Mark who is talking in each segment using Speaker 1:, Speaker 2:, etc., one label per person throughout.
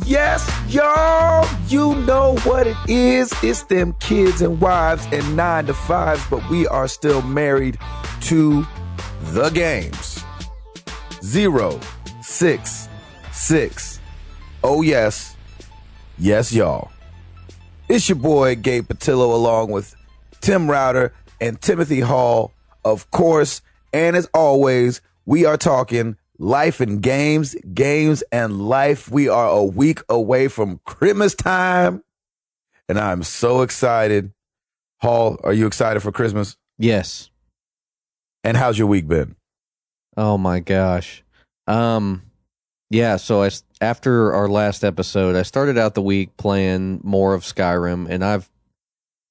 Speaker 1: Yes, y'all. You know what it is. It's them kids and wives and 9-to-5s, but we are still married to the games. 066. Oh, yes. Yes, y'all. It's your boy, Gabe Patillo, along with Tim Router and Timothy Hall, of course. And as always, we are talking life and games, games and life. We are a week away from Christmas time, and I'm so excited. Hall, are you excited for Christmas?
Speaker 2: Yes.
Speaker 1: And how's your week been?
Speaker 2: Oh my gosh. Yeah, so after our last episode, I started out the week playing more of Skyrim, and I've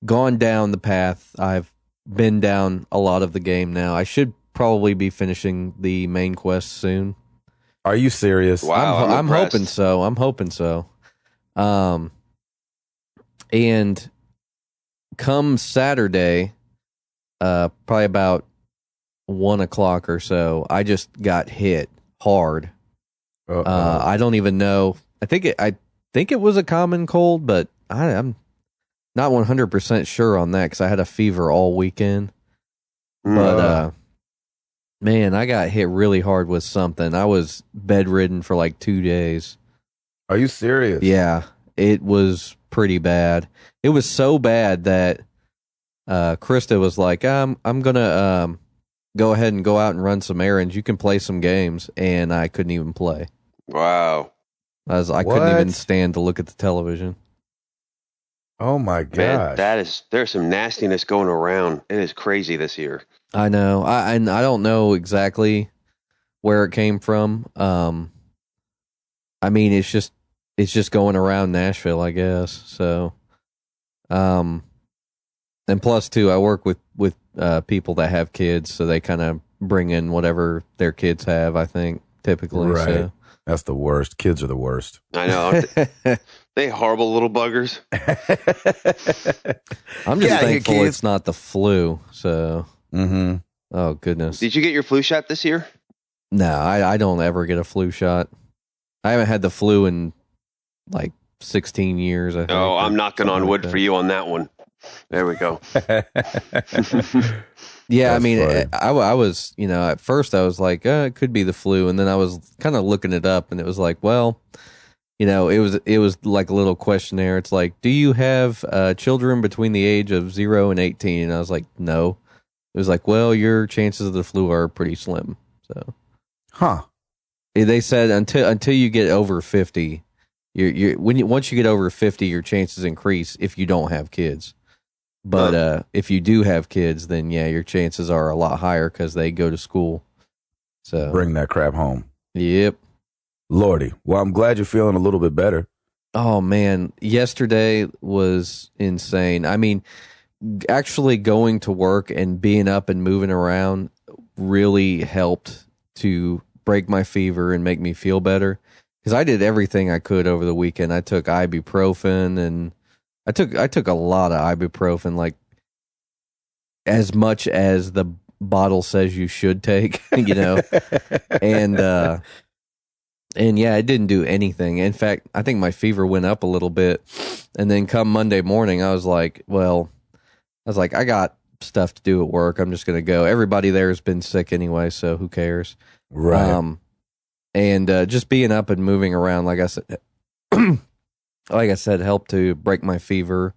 Speaker 2: gone down the path. I've been down a lot of the game now. I should probably be finishing the main quest soon.
Speaker 1: Are you serious?
Speaker 3: Wow,
Speaker 2: I'm hoping so. And come Saturday, probably about 1 o'clock or so, I just got hit hard. I don't even know. I think it was a common cold, but I'm not 100% sure on that because I had a fever all weekend. But man, I got hit really hard with something. I was bedridden for like 2 days.
Speaker 1: Are you serious?
Speaker 2: Yeah, it was pretty bad. It was so bad that Krista was like, I'm gonna go ahead and go out and run some errands. You can play some games, and I couldn't even play.
Speaker 3: Wow.
Speaker 2: I couldn't even stand to look at the television.
Speaker 1: Oh my god.
Speaker 3: Man, there's some nastiness going around. It is crazy this year.
Speaker 2: I know. I don't know exactly where it came from. I mean, it's just going around Nashville, I guess. So, and plus too, I work with people that have kids, so they kind of bring in whatever their kids have, I think, typically.
Speaker 1: Right.
Speaker 2: So.
Speaker 1: That's the worst. Kids are the worst.
Speaker 3: I know. They horrible little buggers.
Speaker 2: I'm just thankful it's not the flu. So, Oh goodness.
Speaker 3: Did you get your flu shot this year?
Speaker 2: No, I don't ever get a flu shot. I haven't had the flu in like 16 years. I think,
Speaker 3: I'm knocking on wood
Speaker 2: like
Speaker 3: for you on that one. There we go.
Speaker 2: Yeah, I mean, I was, at first I was like, it could be the flu, and then I was kind of looking it up, and it was like, well, it was like a little questionnaire. It's like, do you have children between the age of 0 and 18? And I was like, no. It was like, well, your chances of the flu are pretty slim. So, They said until you get over 50, once you get over 50, your chances increase if you don't have kids. But if you do have kids, then yeah, your chances are a lot higher because they go to school. So
Speaker 1: bring that crap home.
Speaker 2: Yep.
Speaker 1: Lordy. Well, I'm glad you're feeling a little bit better.
Speaker 2: Oh man, yesterday was insane. I mean, actually going to work and being up and moving around really helped to break my fever and make me feel better. Because I did everything I could over the weekend. I took ibuprofen and I took a lot of ibuprofen, like as much as the bottle says you should take, and yeah, it didn't do anything. In fact, I think my fever went up a little bit, and then come Monday morning, I was like, I got stuff to do at work. I'm just gonna go. Everybody there has been sick anyway, so who cares?
Speaker 1: Right.
Speaker 2: And just being up and moving around, like I said, helped to break my fever.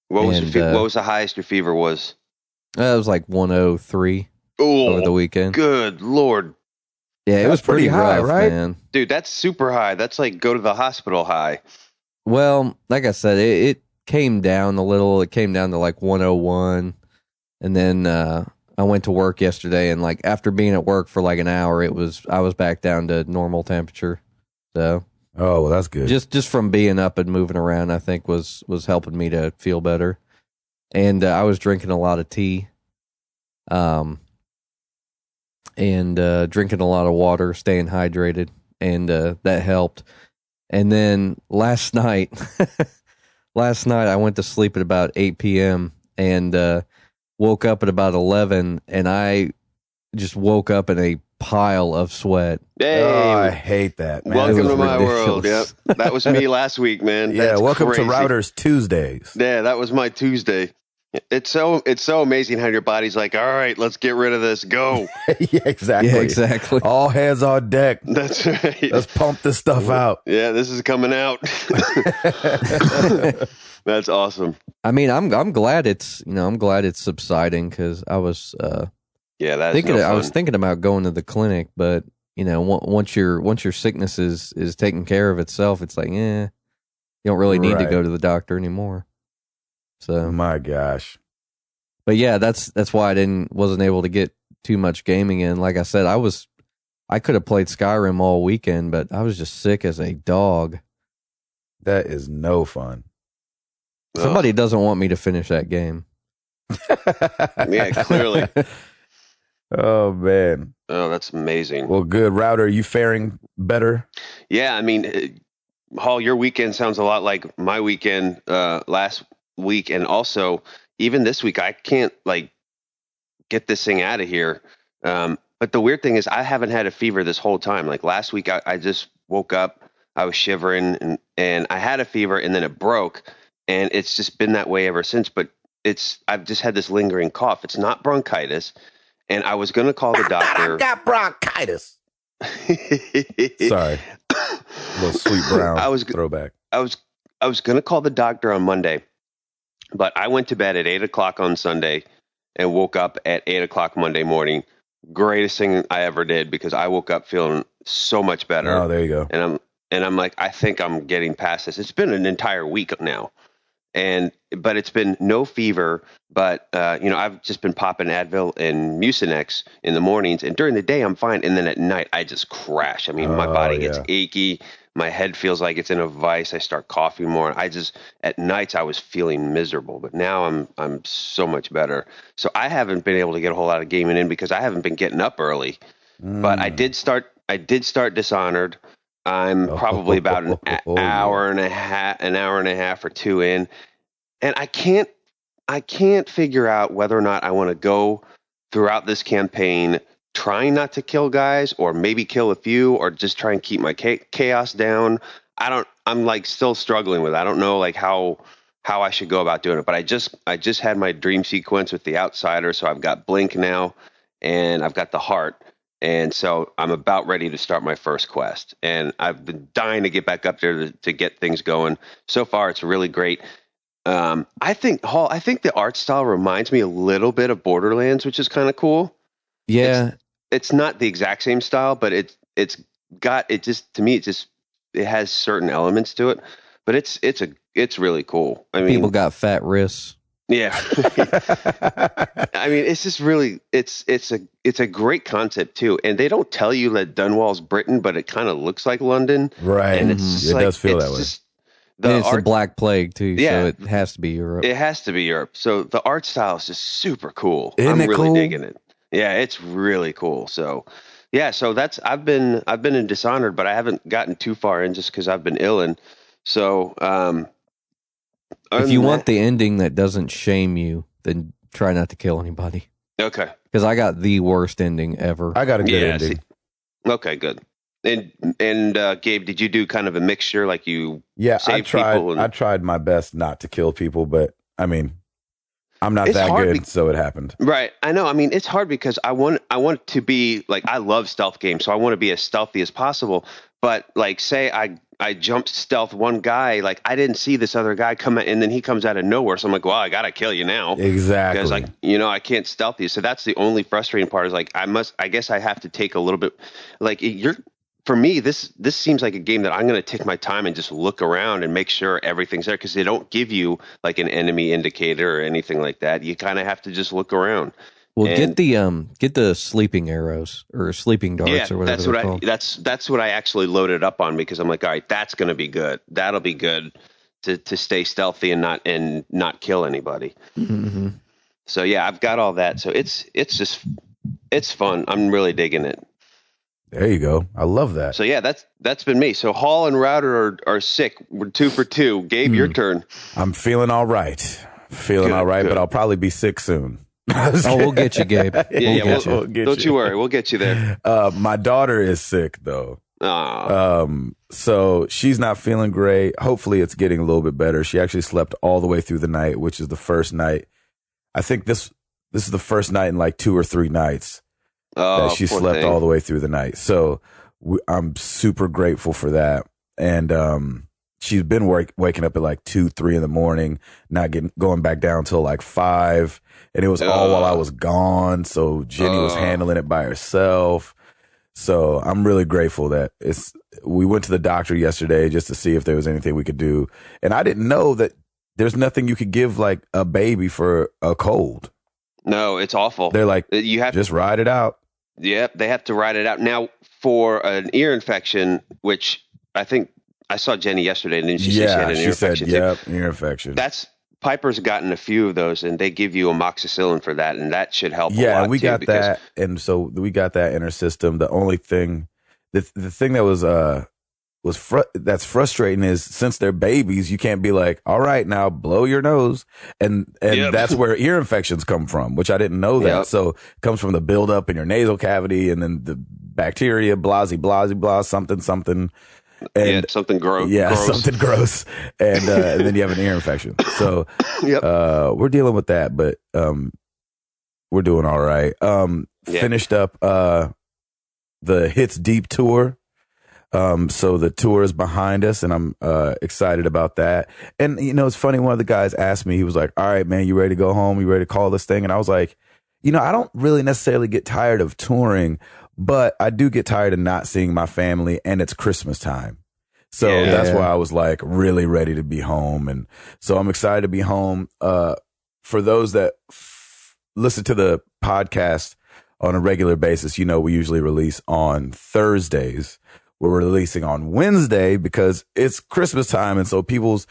Speaker 3: What was the highest your fever was?
Speaker 2: It was like 103 over the weekend.
Speaker 3: Good Lord.
Speaker 2: Yeah, it was pretty high, rough, right? Man.
Speaker 3: Dude, that's super high. That's like go to the hospital high.
Speaker 2: Well, like I said, it came down a little. It came down to like 101. And then I went to work yesterday, and like after being at work for like an hour, I was back down to normal temperature. So
Speaker 1: oh, well, that's good.
Speaker 2: Just from being up and moving around, I think was helping me to feel better. And I was drinking a lot of tea, and drinking a lot of water, staying hydrated, and that helped. And then last night I went to sleep at about 8 p.m. and woke up at about 11, and I just woke up in a pile of sweat.
Speaker 3: Hey,
Speaker 1: I hate that, man.
Speaker 3: welcome
Speaker 2: was
Speaker 3: to my
Speaker 2: ridiculous.
Speaker 3: world. Yep, that was me last week, man.
Speaker 1: Yeah,
Speaker 3: That's
Speaker 1: welcome
Speaker 3: crazy.
Speaker 1: to Routers Tuesdays.
Speaker 3: Yeah, that was my Tuesday. It's so amazing how your body's like, all right, let's get rid of this. Go.
Speaker 1: Yeah, exactly.
Speaker 2: Yeah, exactly.
Speaker 1: All hands on deck.
Speaker 3: That's right.
Speaker 1: Let's pump this stuff out.
Speaker 3: Yeah, this is coming out. That's awesome.
Speaker 2: I mean, I'm glad it's subsiding, because I was
Speaker 3: Yeah, that's
Speaker 2: thinking
Speaker 3: no
Speaker 2: I was
Speaker 3: fun.
Speaker 2: thinking about going to the clinic, but once your sickness is taken care of itself, it's like, you don't really need to
Speaker 1: Right.
Speaker 2: go to the doctor anymore. So,
Speaker 1: My gosh.
Speaker 2: but yeah, that's why I wasn't able to get too much gaming in. Like I said, I could have played Skyrim all weekend, but I was just sick as a dog.
Speaker 1: That is no fun.
Speaker 2: Somebody doesn't want me to finish that game.
Speaker 3: Yeah, clearly.
Speaker 1: Oh, man.
Speaker 3: Oh, that's amazing.
Speaker 1: Well, good. Router, are you faring better?
Speaker 3: Yeah, I mean, Hall, your weekend sounds a lot like my weekend last week, and also even this week. I can't get this thing out of here. But the weird thing is, I haven't had a fever this whole time. Like last week, I just woke up, I was shivering, and I had a fever, and then it broke, and it's just been that way ever since. But I've just had this lingering cough. It's not bronchitis, and I was going to call the doctor.
Speaker 1: I got bronchitis. Sorry. Little Sweet Brown throwback.
Speaker 3: I was going to call the doctor on Monday, but I went to bed at 8:00 on Sunday and woke up at 8:00 Monday morning. Greatest thing I ever did, because I woke up feeling so much better.
Speaker 1: Oh, there you go.
Speaker 3: And I'm like, I think I'm getting past this. It's been an entire week now, but it's been no fever. But I've just been popping Advil and Mucinex in the mornings, and during the day I'm fine, and then at night I just crash. I mean, my body gets achy. My head feels like it's in a vice. I start coughing more. At nights I was feeling miserable, but now I'm so much better. So I haven't been able to get a whole lot of gaming in because I haven't been getting up early. But I did start Dishonored. I'm probably about an hour and a half or two in, and I can't figure out whether or not I want to go throughout this campaign trying not to kill guys, or maybe kill a few, or just try and keep my chaos down. I'm still struggling with it. I don't know how I should go about doing it, but I just had my dream sequence with the Outsider, so I've got Blink now, and I've got the Heart, and so I'm about ready to start my first quest, and I've been dying to get back up there to get things going. So far, it's really great. I think the art style reminds me a little bit of Borderlands, which is kind of cool.
Speaker 2: Yeah.
Speaker 3: It's not the exact same style, but it has certain elements to it, but it's really cool. I mean,
Speaker 2: people got fat wrists.
Speaker 3: Yeah. I mean, it's just really, it's a great concept too. And they don't tell you that Dunwall's Britain, but it kind of looks like London.
Speaker 1: Right.
Speaker 3: And it's just
Speaker 1: it does feel that way.
Speaker 2: It's the Black Plague too, so it has to be Europe.
Speaker 3: It has to be Europe. So the art style is just super cool.
Speaker 1: Isn't it
Speaker 3: really
Speaker 1: cool?
Speaker 3: digging it. Yeah, it's really cool. So yeah, so I've been in Dishonored, but I haven't gotten too far in just because I've been ill. And so
Speaker 2: if you want the ending that doesn't shame you, then try not to kill anybody.
Speaker 3: Okay.
Speaker 2: Because I got the worst ending ever.
Speaker 1: I got a good ending.
Speaker 3: Okay, good. And Gabe, did you do kind of a mixture, like you?
Speaker 1: Yeah, I tried.
Speaker 3: People
Speaker 1: I tried my best not to kill people, but I mean, I'm not that good, so it happened.
Speaker 3: Right. I know. I mean, it's hard because I want to be I love stealth games, so I want to be as stealthy as possible. But say I jumped stealth one guy, I didn't see this other guy come in, and then he comes out of nowhere. So I'm like, well, I gotta kill you now.
Speaker 1: Exactly.
Speaker 3: Because I can't stealth you. So that's the only frustrating part is I guess I have to take a little bit for me, this seems like a game that I'm going to take my time and just look around and make sure everything's there, because they don't give you an enemy indicator or anything like that. You kind of have to just look around.
Speaker 2: Well, get the sleeping arrows or sleeping darts or whatever they're called.
Speaker 3: That's what I actually loaded up on, because I'm like, all right, that's going to be good. That'll be good to stay stealthy and not kill anybody.
Speaker 2: Mm-hmm.
Speaker 3: So yeah, I've got all that. So it's fun. I'm really digging it.
Speaker 1: There you go. I love that.
Speaker 3: So yeah, that's been me. So Hall and Router are sick. We're 2 for 2. Gabe, your turn.
Speaker 1: I'm feeling all right. All right,
Speaker 3: good.
Speaker 1: but I'll probably be sick soon.
Speaker 2: Oh, we'll get you, Gabe.
Speaker 3: Don't you worry. We'll get you there.
Speaker 1: My daughter is sick though.
Speaker 3: Aww.
Speaker 1: So she's not feeling great. Hopefully it's getting a little bit better. She actually slept all the way through the night, which is the first night. I think this is the first night in like 2 or 3 nights that she slept all the way through the night. So I'm super grateful for that. And she's been waking up at like 2, 3 in the morning, not going back down till like 5. And it was all while I was gone. So Jenny was handling it by herself. So I'm really grateful that we went to the doctor yesterday just to see if there was anything we could do. And I didn't know that there's nothing you could give like a baby for a cold.
Speaker 3: No, it's awful.
Speaker 1: They're like, you have just ride it out.
Speaker 3: Yep, they have to ride it out. Now, for an ear infection, which I think I saw Jenny yesterday, and then she said she had an ear infection.
Speaker 1: Yep, ear infection.
Speaker 3: Piper's gotten a few of those, and they give you amoxicillin for that, and that should help a lot.
Speaker 1: Yeah, we got that, and so we got that in our system. The only thing, the thing that that's frustrating is since they're babies, you can't be like, all right, now blow your nose, and that's where ear infections come from, which I didn't know that. Yep. So it comes from the buildup in your nasal cavity, and then the bacteria, blah, something. And
Speaker 3: something gross.
Speaker 1: Yeah, something gross. And then you have an ear infection. So we're dealing with that, but we're doing all right. Finished up the Hits Deep tour. So the tour is behind us, and I'm excited about that. And, it's funny, one of the guys asked me, he was like, all right, man, you ready to go home? You ready to call this thing? And I was like, I don't really necessarily get tired of touring, but I do get tired of not seeing my family, and it's Christmas time. So that's why I was like really ready to be home. And so I'm excited to be home. For those that listen to the podcast on a regular basis, we usually release on Thursdays. We're releasing on Wednesday because it's Christmas time. And so people's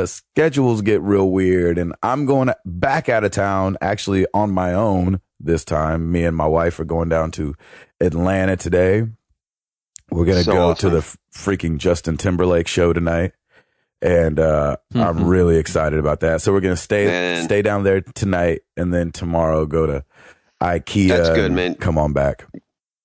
Speaker 1: schedules get real weird. And I'm going back out of town actually on my own this time. Me and my wife are going down to Atlanta today. We're going to go to the freaking Justin Timberlake show tonight. And I'm really excited about that. So we're going to stay down there tonight, and then tomorrow go to IKEA.
Speaker 3: That's good, man.
Speaker 1: Come on back.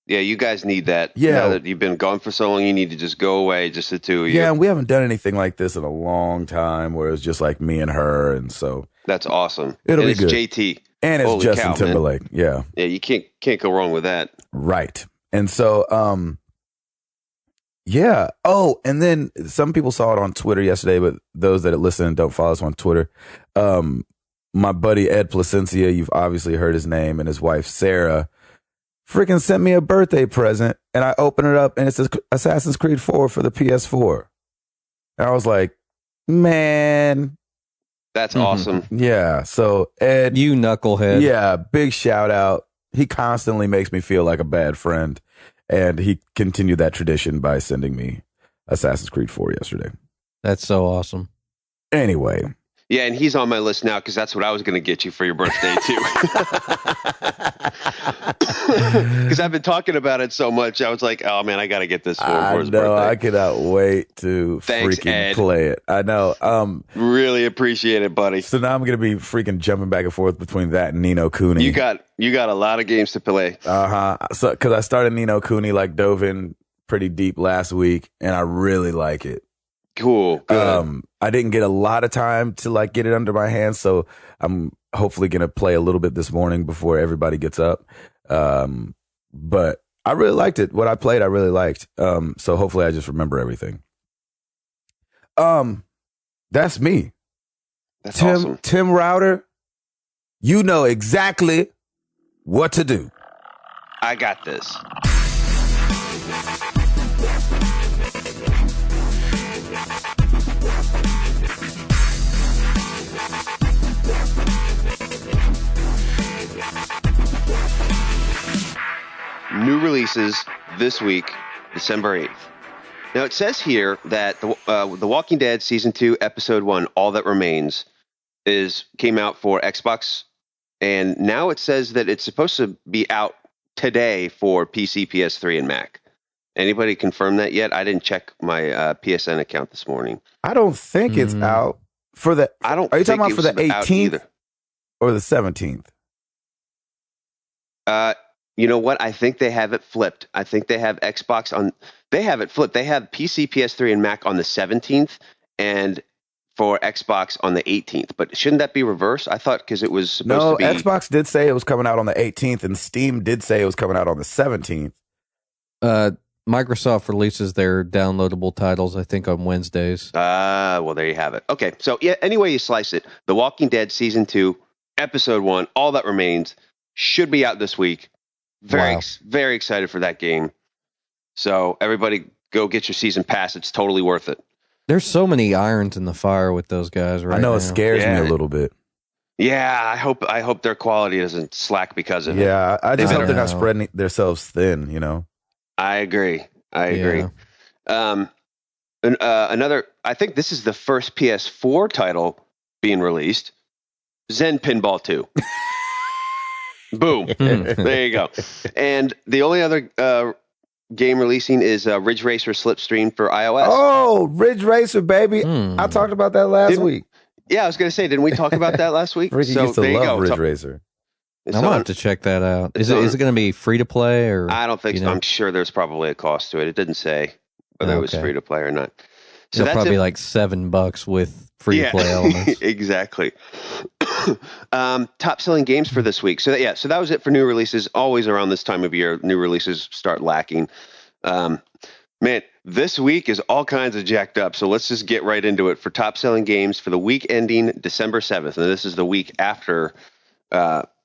Speaker 3: Yeah, you guys need that.
Speaker 1: Yeah.
Speaker 3: Now that you've been gone for so long, you need to just go away, just the two of you.
Speaker 1: Yeah, and we haven't done anything like this in a long time where it's just like me and her. And so
Speaker 3: that's awesome.
Speaker 1: It'll be good.
Speaker 3: It's JT.
Speaker 1: And it's Justin Timberlake. Yeah.
Speaker 3: Yeah, you can't go wrong with that.
Speaker 1: Right. And so, yeah. Oh, and then some people saw it on Twitter yesterday, but those that listen and don't follow us on Twitter, my buddy Ed Placencia, you've obviously heard his name, and his wife Sarah freaking sent me a birthday present, and I open it up, and it says Assassin's Creed 4 for the PS4. And I was like, man,
Speaker 3: that's awesome.
Speaker 1: Yeah. So Ed,
Speaker 2: you knucklehead.
Speaker 1: Yeah. Big shout out. He constantly makes me feel like a bad friend. And he continued that tradition by sending me Assassin's Creed 4 yesterday.
Speaker 2: That's so awesome.
Speaker 1: Anyway.
Speaker 3: Yeah, and he's on my list now because that's what I was going to get you for your birthday, too. Because I've been talking about it so much. I was like, oh, man, I got to get this for his birthday.
Speaker 1: I cannot wait to freaking play it. I know.
Speaker 3: Really appreciate it, buddy.
Speaker 1: So now I'm going to be freaking jumping back and forth between that and Ni no Kuni.
Speaker 3: You got a lot of games to play.
Speaker 1: So because I started Ni no Kuni, dove in pretty deep last week, and I really like it.
Speaker 3: Cool. Good.
Speaker 1: I didn't get a lot of time to get it under my hands, so I'm hopefully going to play a little bit this morning before everybody gets up. But I really liked it. What I played, I really liked. So hopefully I just remember everything. That's me.
Speaker 3: That's awesome.
Speaker 1: Tim Router, you know exactly what to do.
Speaker 3: I got this. New releases this week, December 8th. Now, it says here that The Walking Dead Season 2, Episode 1, All That Remains, came out for Xbox, and now it says that it's supposed to be out today for PC, PS3, and Mac. Anybody confirm that yet? I didn't check my PSN account this morning.
Speaker 1: I don't think it's out for the...
Speaker 3: I don't.
Speaker 1: Are you talking about for the
Speaker 3: 18th
Speaker 1: or the 17th?
Speaker 3: You know what? I think they have it flipped. I think they have Xbox on. They have it flipped. They have PC, PS3, and Mac on the 17th, and for Xbox on the 18th. But shouldn't that be reversed? I thought because it was supposed to be.
Speaker 1: Xbox did say it was coming out on the 18th, and Steam did say it was coming out on the 17th.
Speaker 2: Microsoft releases their downloadable titles, I think, on Wednesdays.
Speaker 3: Well, there you have it. Okay, so yeah, any way you slice it, The Walking Dead Season 2, Episode 1, All That Remains, should be out this week. Very excited for that game. So everybody go get your season pass. It's totally worth it.
Speaker 2: There's so many irons in the fire with those guys right now.
Speaker 1: I know it scares me a little bit.
Speaker 3: Yeah, I hope their quality doesn't slack because of it.
Speaker 1: Yeah, I just hope they're not spreading themselves thin,
Speaker 3: I agree. Another, I think this is the first PS4 title being released, Zen Pinball 2. Boom. There you go. And the only other game releasing is Ridge Racer Slipstream for iOS.
Speaker 1: Oh, Ridge Racer, baby. I talked about that last week.
Speaker 3: Yeah, I was going to say, didn't we talk about that last week?
Speaker 1: Ricky used to love Ridge Racer.
Speaker 2: I'm going to have to check that out. Is it going to be free to play? Or
Speaker 3: I don't think so. I'm sure there's probably a cost to it. It didn't say whether it was free to play or not. So
Speaker 2: that's probably like $7 with free to play elements.
Speaker 3: Exactly. Top selling games for this week. So that was it for new releases. Always around this time of year, new releases start lacking. Man, this week is all kinds of jacked up. So let's just get right into it for top selling games for the week ending December 7th. And this is the week after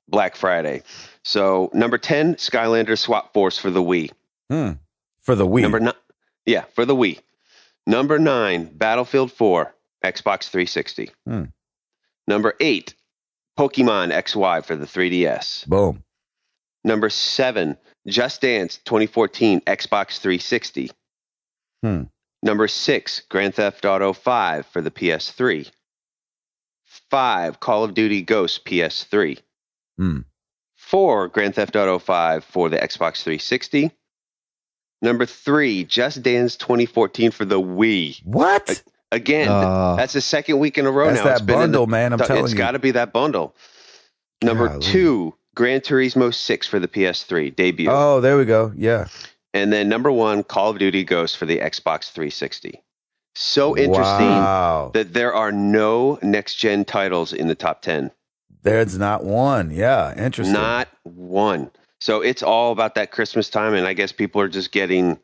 Speaker 3: Black Friday. So number 10, Skylanders Swap Force for the Wii.
Speaker 1: For the Wii.
Speaker 3: For the Wii. Number 9, Battlefield 4, Xbox 360. Number 8, Pokemon XY for the 3DS.
Speaker 1: Boom.
Speaker 3: Number 7, Just Dance 2014, Xbox 360. Number 6, Grand Theft Auto 5 for the PS3. 5, Call of Duty Ghosts PS3. 4, Grand Theft Auto 5 for the Xbox 360. Number 3, Just Dance 2014 for the Wii.
Speaker 1: What?
Speaker 3: Again, that's the second week in a row now.
Speaker 1: That's that bundle, man. I'm telling you.
Speaker 3: It's got to be that bundle. Number 2, Gran Turismo 6 for the PS3 debut.
Speaker 1: Oh, there we go. Yeah.
Speaker 3: And then number 1, Call of Duty Ghosts for the Xbox 360. So interesting that there are no next-gen titles in the top 10.
Speaker 1: There's not one. Yeah, interesting.
Speaker 3: Not one. So it's all about that Christmas time, and I guess people are just getting,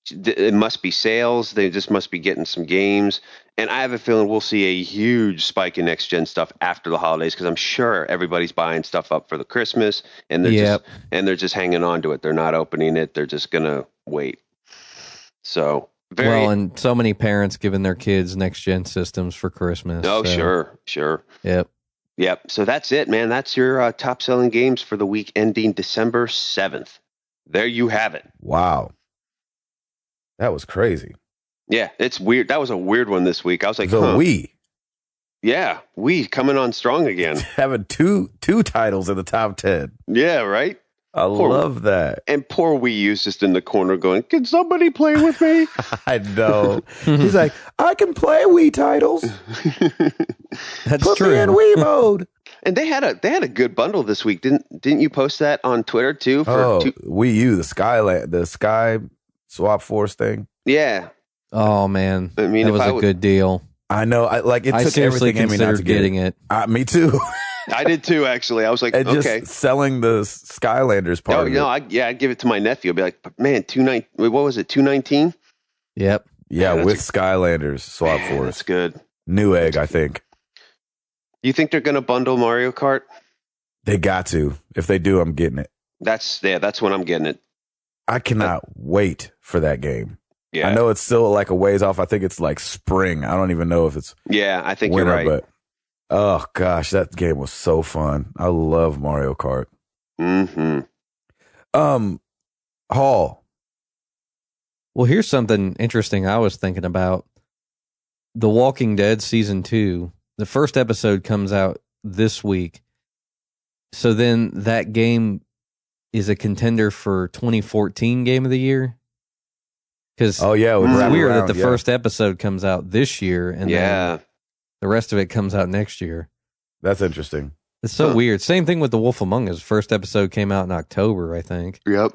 Speaker 3: it must be sales. They just must be getting some games. And I have a feeling we'll see a huge spike in next-gen stuff after the holidays because I'm sure everybody's buying stuff up for the Christmas, and they're just hanging on to it. They're not opening it. They're just going to wait. So
Speaker 2: and so many parents giving their kids next-gen systems for Christmas.
Speaker 3: Oh, so. Sure. Yep. So that's it, man. That's your top selling games for the week ending December 7th. There you have it.
Speaker 1: Wow. That was crazy.
Speaker 3: Yeah, it's weird. That was a weird one this week. I was like,
Speaker 1: Wii.
Speaker 3: Yeah, Wii coming on strong again.
Speaker 1: Having two titles in the top 10.
Speaker 3: Yeah, right?
Speaker 1: I love that.
Speaker 3: And poor Wii U's just in the corner going, can somebody play with me?
Speaker 1: I know. He's like, I can play Wii titles.
Speaker 2: That's
Speaker 1: Put
Speaker 2: true.
Speaker 1: me in Wii mode.
Speaker 3: And they had a good bundle this week. Didn't you post that on Twitter too?
Speaker 1: Wii U, the Sky Swap Force thing.
Speaker 3: Yeah.
Speaker 2: Oh man, I mean, that was a good deal.
Speaker 1: I know. It took everything in me not to
Speaker 2: getting it.
Speaker 1: Me too.
Speaker 3: I did too, actually. I was like,
Speaker 1: and
Speaker 3: okay.
Speaker 1: Just selling the Skylanders part.
Speaker 3: I'd give it to my nephew. I'd be like, man, what was it, 219?
Speaker 2: Yep.
Speaker 1: Yeah, with Skylanders Swap Force.
Speaker 3: That's good.
Speaker 1: Newegg, I think.
Speaker 3: You think they're going to bundle Mario Kart?
Speaker 1: They got to. If they do, I'm getting it.
Speaker 3: That's when I'm getting it.
Speaker 1: I cannot wait for that game.
Speaker 3: Yeah.
Speaker 1: I know it's still like a ways off. I think it's like spring. I don't even know if it's
Speaker 3: I think
Speaker 1: winter,
Speaker 3: you're right.
Speaker 1: But oh gosh, that game was so fun. I love Mario Kart. Hall.
Speaker 2: Well, here's something interesting I was thinking about. The Walking Dead Season 2, the first episode comes out this week. So then that game is a contender for 2014 Game of the Year. Because
Speaker 1: it's
Speaker 2: weird that the first episode comes out this year and then the rest of it comes out next year.
Speaker 1: That's interesting.
Speaker 2: It's so weird. Same thing with The Wolf Among Us. First episode came out in October, I think.
Speaker 3: Yep.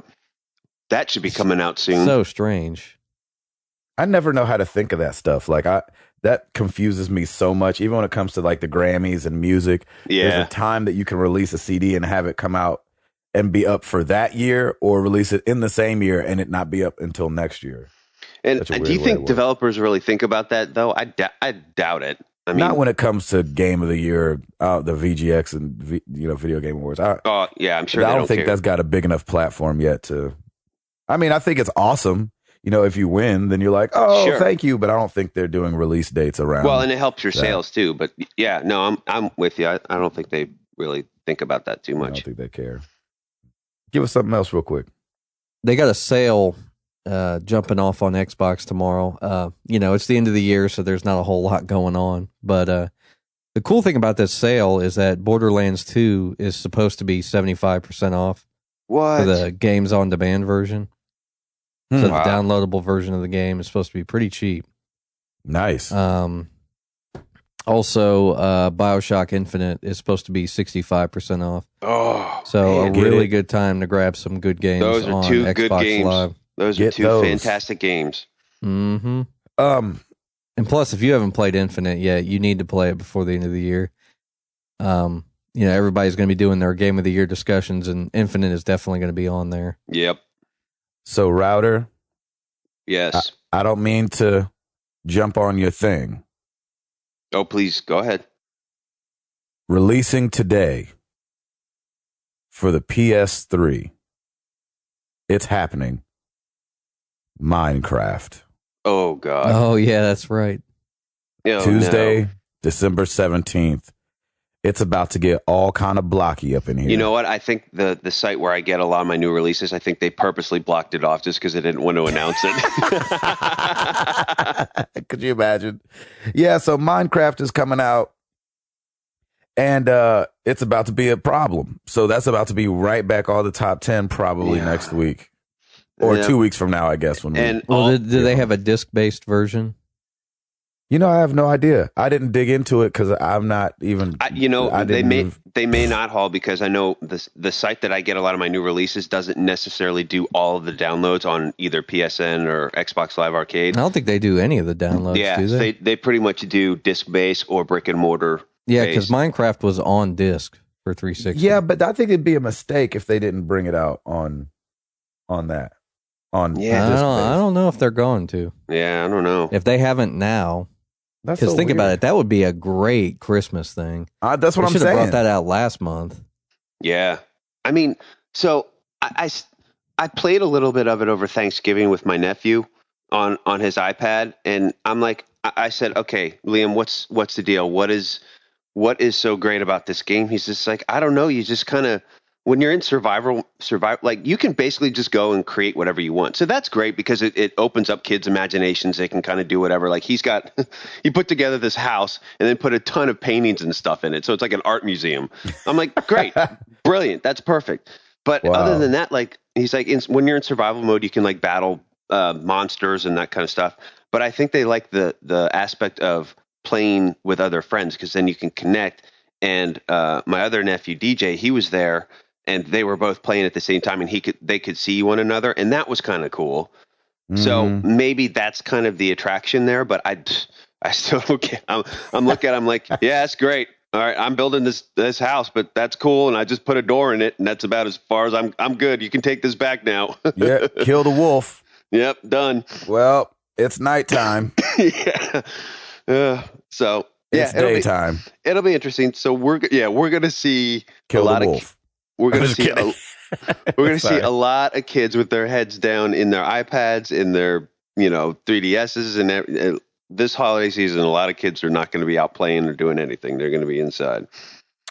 Speaker 3: That should be coming out soon.
Speaker 2: So strange.
Speaker 1: I never know how to think of that stuff. Like that confuses me so much. Even when it comes to like the Grammys and music, there's a time that you can release a CD and have it come out and be up for that year, or release it in the same year and it not be up until next year.
Speaker 3: And do you think developers really think about that though? I doubt it. I mean,
Speaker 1: not when it comes to Game of the Year, the VGX and Video Game Awards.
Speaker 3: I'm sure.
Speaker 1: I don't think that's got a big enough platform yet to. I mean, I think it's awesome. If you win, then you're like, oh, sure. Thank you. But I don't think they're doing release dates around.
Speaker 3: Well, and it helps your sales too. But yeah, no, I'm with you. I don't think they really think about that too much.
Speaker 1: I don't think they care. Give us something else real quick.
Speaker 2: They got a sale jumping off on Xbox tomorrow. It's the end of the year, so there's not a whole lot going on. But the cool thing about this sale is that Borderlands 2 is supposed to be 75% off.
Speaker 3: What?
Speaker 2: For the games on demand version. So the downloadable version of the game is supposed to be pretty cheap.
Speaker 1: Nice.
Speaker 2: Also, BioShock Infinite is supposed to be 65% off.
Speaker 3: Oh,
Speaker 2: so man, a really good time to grab some good games.
Speaker 3: Those are
Speaker 2: on
Speaker 3: two
Speaker 2: Xbox
Speaker 3: good games.
Speaker 2: Live.
Speaker 3: Those are two fantastic games.
Speaker 2: Mm-hmm. And plus, if you haven't played Infinite yet, you need to play it before the end of the year. Everybody's going to be doing their Game of the Year discussions, and Infinite is definitely going to be on there.
Speaker 3: Yep.
Speaker 1: So, Router.
Speaker 3: Yes.
Speaker 1: I don't mean to jump on your thing.
Speaker 3: Oh, please go ahead.
Speaker 1: Releasing today for the PS3. It's happening. Minecraft.
Speaker 3: Oh, God.
Speaker 2: Oh, yeah, that's right.
Speaker 1: Tuesday, December 17th. It's about to get all kind of blocky up in here.
Speaker 3: You know what? I think the site where I get a lot of my new releases, I think they purposely blocked it off just because they didn't want to announce it.
Speaker 1: Could you imagine? Yeah, so Minecraft is coming out, and it's about to be a problem. So that's about to be right back all the top 10 probably next week. Or 2 weeks from now, I guess.
Speaker 2: Do they have a disc-based version?
Speaker 1: I have no idea. I didn't dig into it because I'm not even.
Speaker 3: They may not haul, because I know the site that I get a lot of my new releases doesn't necessarily do all of the downloads on either PSN or Xbox Live Arcade.
Speaker 2: I don't think they do any of the downloads.
Speaker 3: Yeah,
Speaker 2: do they?
Speaker 3: They pretty much do disc based or brick and mortar.
Speaker 2: Yeah, because Minecraft was on disc for 360.
Speaker 1: Yeah, but I think it'd be a mistake if they didn't bring it out on that. I
Speaker 2: don't know if they're going to.
Speaker 3: Yeah, I don't know
Speaker 2: if they haven't now. Because think about it, that would be a great Christmas thing.
Speaker 1: That's what I'm saying.
Speaker 2: Should have brought that out last month.
Speaker 3: Yeah, I mean, so I played a little bit of it over Thanksgiving with my nephew on his iPad, and I'm like, I said, okay, Liam, what's the deal? What is so great about this game? He's just like, I don't know. You just kind of, when you're in survival, like you can basically just go and create whatever you want. So that's great because it opens up kids' imaginations. They can kind of do whatever. Like he put together this house and then put a ton of paintings and stuff in it. So it's like an art museum. I'm like, great, brilliant. That's perfect. But other than that, like he's like, when you're in survival mode, you can like battle monsters and that kind of stuff. But I think they like the aspect of playing with other friends, because then you can connect. And my other nephew, DJ, he was there. And they were both playing at the same time, and they could see one another, and that was kind of cool. Mm-hmm. So maybe that's kind of the attraction there. But I still don't get. I'm looking at. I'm like, yeah, that's great. All right, I'm building this house, but that's cool, and I just put a door in it, and that's about as far as I'm good. You can take this back now.
Speaker 1: Yeah, kill the wolf.
Speaker 3: Yep, done.
Speaker 1: Well, it's nighttime.
Speaker 3: Yeah. So
Speaker 1: it's daytime.
Speaker 3: It'll be interesting. So we're gonna see
Speaker 1: kill the wolf.
Speaker 3: We're going to see a lot of kids with their heads down in their iPads, in their 3DSs, and this holiday season, a lot of kids are not going to be out playing or doing anything. They're going to be inside.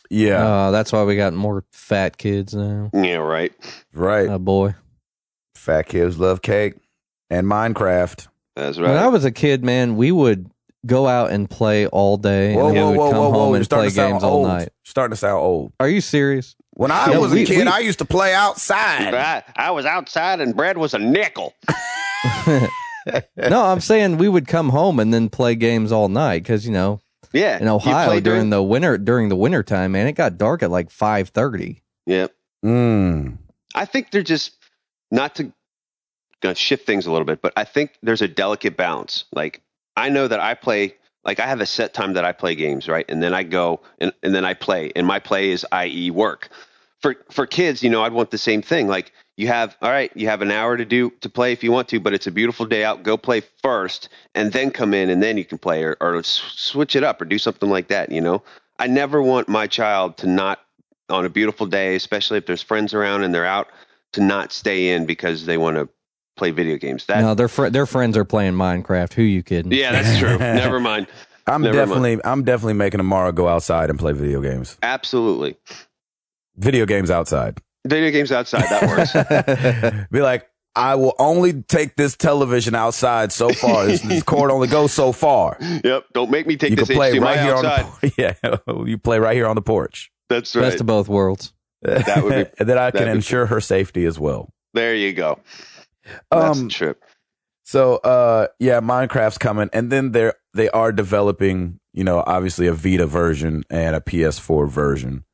Speaker 1: Yeah,
Speaker 2: that's why we got more fat kids now.
Speaker 3: Yeah, right.
Speaker 2: Oh boy,
Speaker 1: fat kids love cake and Minecraft.
Speaker 3: That's right.
Speaker 2: When I was a kid, man, we would go out and play all day, and then we would come home and play games all night.
Speaker 1: Starting to sound old.
Speaker 2: Are you serious?
Speaker 1: When I was a kid, I used to play outside.
Speaker 3: I was outside and bread was a nickel.
Speaker 2: No, I'm saying we would come home and then play games all night because,
Speaker 3: Yeah,
Speaker 2: in Ohio during the winter time, man, it got dark at like 5:30.
Speaker 3: Yep. I think they're just not to gonna shift things a little bit, but I think there's a delicate balance. Like I know that I play, like I have a set time that I play games, right? And then I go and then I play, and my play is i.e. work. For kids, I'd want the same thing. Like you have an hour to play if you want to, but it's a beautiful day out. Go play first, and then come in, and then you can play, or switch it up, or do something like that. I never want my child to not on a beautiful day, especially if there's friends around and they're out, to not stay in because they want to play video games.
Speaker 2: No, their friends are playing Minecraft. Who you kidding?
Speaker 3: Yeah, that's true. Never mind.
Speaker 1: I'm definitely making Amara go outside and play video games.
Speaker 3: Absolutely.
Speaker 1: Video games outside.
Speaker 3: Video games outside. That works.
Speaker 1: Be like, I will only take this television outside so far. This cord only goes so far.
Speaker 3: Yep. Don't make me take this
Speaker 1: play
Speaker 3: HDMI
Speaker 1: right here
Speaker 3: outside.
Speaker 1: You play right here on the porch.
Speaker 3: That's right.
Speaker 2: Best of both worlds.
Speaker 3: That would be,
Speaker 1: and then I can ensure her safety as well.
Speaker 3: There you go. That's a trip.
Speaker 1: So, Minecraft's coming, and then they are developing, obviously a Vita version and a PS4 version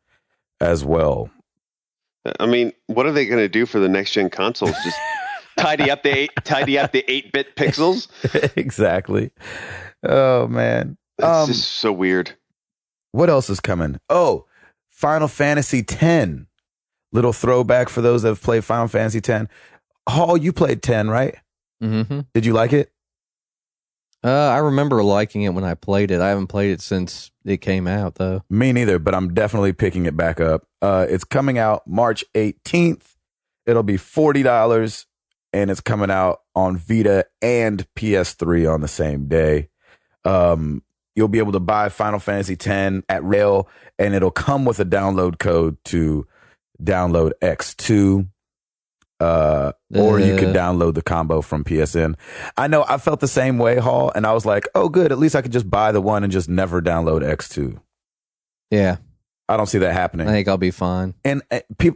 Speaker 1: as well.
Speaker 3: I mean, what are they going to do for the next gen consoles? Just tidy up the 8-bit pixels?
Speaker 1: Exactly. Oh man,
Speaker 3: it's just so weird.
Speaker 1: What else is coming? Oh, Final Fantasy X. Little throwback for those that have played Final Fantasy X. Hall, you played 10, right?
Speaker 2: Mm-hmm.
Speaker 1: Did you like it?
Speaker 2: I remember liking it when I played it. I haven't played it since it came out, though.
Speaker 1: Me neither, but I'm definitely picking it back up. It's coming out March 18th. It'll be $40, and it's coming out on Vita and PS3 on the same day. You'll be able to buy Final Fantasy X at rail, and it'll come with a download code to download X2. Or you could download the combo from PSN. I know I felt the same way, Hall, and I was like, oh, good. At least I could just buy the one and just never download X2.
Speaker 2: Yeah.
Speaker 1: I don't see that happening.
Speaker 2: I think I'll be fine.
Speaker 1: And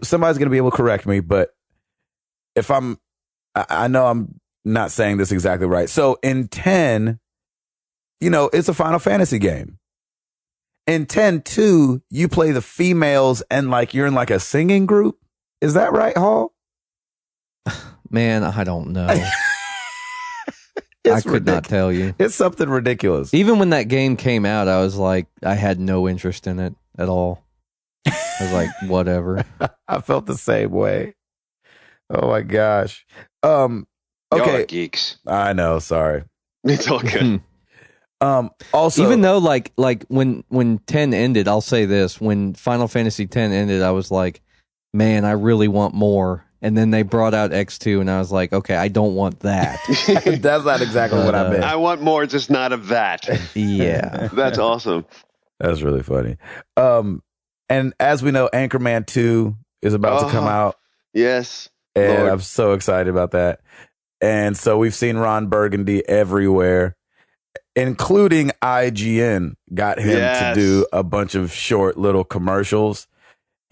Speaker 1: somebody's going to be able to correct me, but if I know I'm not saying this exactly right. So in 10, it's a Final Fantasy game. In 10-2, you play the females and you're in a singing group. Is that right, Hall?
Speaker 2: Man, I don't know. I could not tell you.
Speaker 1: It's something ridiculous.
Speaker 2: Even when that game came out, I was like, I had no interest in it at all. I was like, whatever.
Speaker 1: I felt the same way. Oh my gosh. Okay.
Speaker 3: Y'all are geeks.
Speaker 1: I know. Sorry.
Speaker 3: It's all good.
Speaker 1: Also,
Speaker 2: even though like when 10 ended, I'll say this: when Final Fantasy 10 ended, I was like, man, I really want more. And then they brought out X2, and I was like, okay, I don't want that.
Speaker 1: That's not exactly what I meant.
Speaker 3: I want more, just not of that.
Speaker 2: Yeah.
Speaker 3: That's awesome.
Speaker 1: That's really funny. And as we know, Anchorman 2 is about to come out.
Speaker 3: Yes.
Speaker 1: And
Speaker 3: Lord.
Speaker 1: I'm so excited about that. And so we've seen Ron Burgundy everywhere, including IGN got him to do a bunch of short little commercials.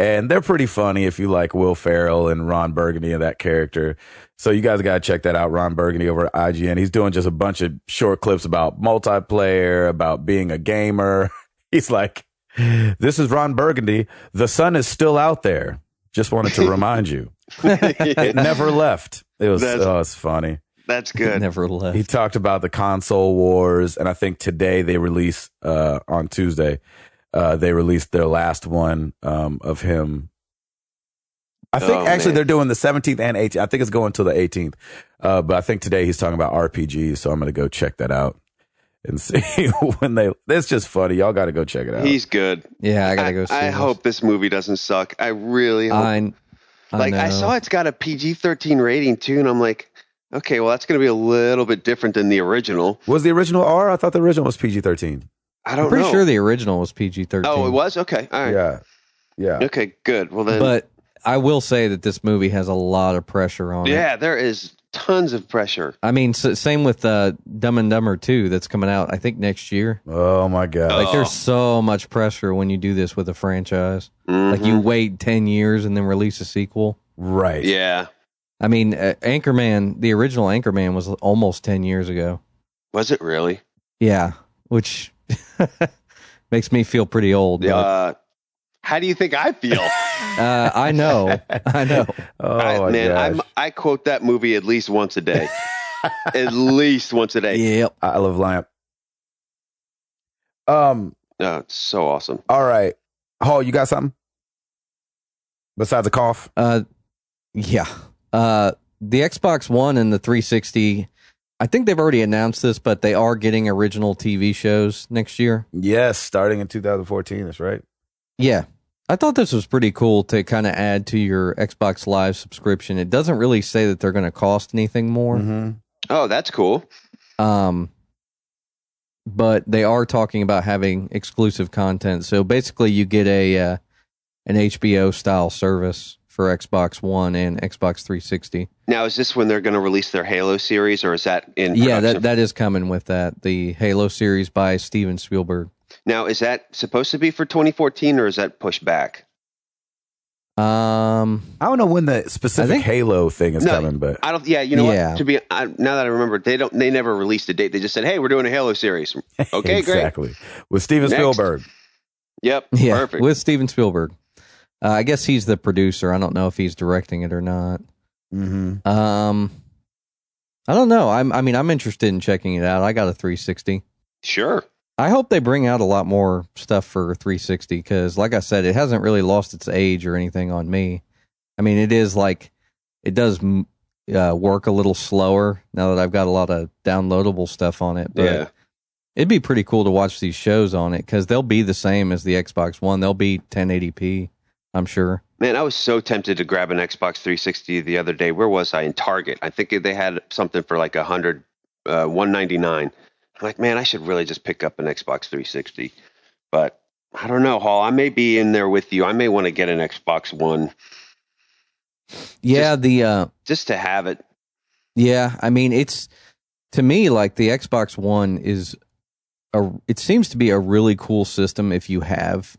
Speaker 1: And they're pretty funny if you like Will Ferrell and Ron Burgundy and that character. So you guys got to check that out, Ron Burgundy over at IGN. He's doing just a bunch of short clips about multiplayer, about being a gamer. He's like, this is Ron Burgundy. The sun is still out there. Just wanted to remind you. It never left. It's funny.
Speaker 3: That's good.
Speaker 2: It never left.
Speaker 1: He talked about the console wars, and I think today they release on Tuesday. They released their last one of him. I think they're doing the 17th and 18th. I think it's going to the 18th. But I think today he's talking about RPGs, so I'm going to go check that out and see when it's just funny. Y'all got to go check it out.
Speaker 3: He's good.
Speaker 2: Yeah, I got to go see
Speaker 3: I hope this movie doesn't suck. I really hope. I saw it's got a PG-13 rating too, and I'm like, okay, well, that's going to be a little bit different than the original.
Speaker 1: Was the original R? I thought the original was PG-13.
Speaker 3: I don't know.
Speaker 2: I'm pretty sure the original was PG-13.
Speaker 3: Oh, it was? Okay. All right.
Speaker 1: Yeah.
Speaker 3: Okay, good. Well, then.
Speaker 2: But I will say that this movie has a lot of pressure on it.
Speaker 3: Yeah, there is tons of pressure.
Speaker 2: I mean, same with Dumb and Dumber 2 that's coming out, I think, next year.
Speaker 1: Oh, my God.
Speaker 2: There's so much pressure when you do this with a franchise.
Speaker 3: Mm-hmm.
Speaker 2: You wait 10 years and then release a sequel.
Speaker 1: Right.
Speaker 3: Yeah.
Speaker 2: I mean, Anchorman, the original Anchorman was almost 10 years ago.
Speaker 3: Was it really?
Speaker 2: Yeah, which Makes me feel pretty old.
Speaker 3: How do you think I feel?
Speaker 2: I know.
Speaker 1: Oh,
Speaker 3: I quote that movie at least once a day. At least once a day.
Speaker 2: Yep.
Speaker 1: I love Lamp.
Speaker 3: It's so awesome.
Speaker 1: All right. Hall, you got something? Besides a cough?
Speaker 2: Yeah. The Xbox One and the 360, I think they've already announced this, but they are getting original TV shows next year.
Speaker 1: Yes, starting in 2014, that's right.
Speaker 2: Yeah. I thought this was pretty cool to kind of add to your Xbox Live subscription. It doesn't really say that they're going to cost anything more.
Speaker 1: Mm-hmm.
Speaker 3: Oh, that's cool.
Speaker 2: But they are talking about having exclusive content. So basically you get an HBO style service for Xbox One and Xbox 360.
Speaker 3: Now, is this when they're going to release their Halo series, or is that in production?
Speaker 2: Yeah, that is coming with that. The Halo series by Steven Spielberg.
Speaker 3: Now, is that supposed to be for 2014, or is that pushed back?
Speaker 1: I don't know when the specific Halo thing is coming, but
Speaker 3: I don't. Yeah, you know what? Now that I remember, they never released a date. They just said, "Hey, we're doing a Halo series." Okay,
Speaker 1: exactly.
Speaker 3: Great.
Speaker 1: With Steven Spielberg.
Speaker 3: Yep.
Speaker 2: Yeah,
Speaker 3: perfect.
Speaker 2: with Steven Spielberg. I guess he's the producer. I don't know if he's directing it or not.
Speaker 1: Mm-hmm.
Speaker 2: I don't know. I'm interested in checking it out. I got a 360.
Speaker 3: Sure.
Speaker 2: I hope they bring out a lot more stuff for 360 because, like I said, it hasn't really lost its age or anything on me. I mean, it does work a little slower now that I've got a lot of downloadable stuff on it. But it'd be pretty cool to watch these shows on it because they'll be the same as the Xbox One. They'll be 1080p, I'm sure.
Speaker 3: Man, I was so tempted to grab an Xbox 360 the other day. Where was I? In Target. I think they had something for like $199. I'm like, man, I should really just pick up an Xbox 360. But I don't know, Hall. I may be in there with you. I may want to get an Xbox One.
Speaker 2: Yeah,
Speaker 3: just to have it.
Speaker 2: Yeah, I mean, it's to me like the Xbox One it seems to be a really cool system if you have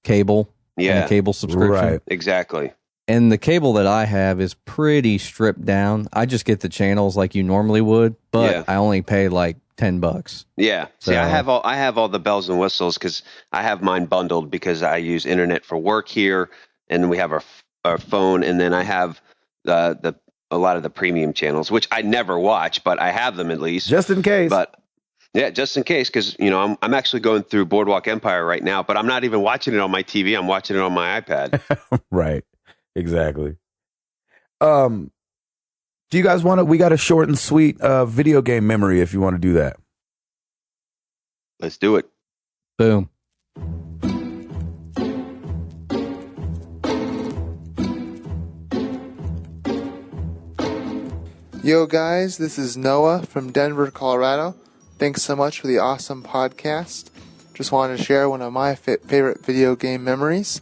Speaker 2: cable.
Speaker 3: Yeah,
Speaker 2: and a cable subscription.
Speaker 1: Right.
Speaker 3: Exactly.
Speaker 2: And the cable that I have is pretty stripped down. I just get the channels like you normally would, but I only pay like $10.
Speaker 3: Yeah.
Speaker 2: So,
Speaker 3: see, I have all the bells and whistles because I have mine bundled because I use internet for work here, and then we have our phone, and then I have a lot of the premium channels, which I never watch, but I have them at least
Speaker 1: just in case.
Speaker 3: But yeah, just in case, because I'm actually going through Boardwalk Empire right now, but I'm not even watching it on my TV. I'm watching it on my iPad.
Speaker 1: Right. Exactly. Do you guys want to? We got a short and sweet video game memory. If you want to do that,
Speaker 3: let's do it.
Speaker 2: Boom.
Speaker 4: Yo guys, this is Noah from Denver, Colorado. Thanks so much for the awesome podcast. Just wanted to share one of my favorite video game memories.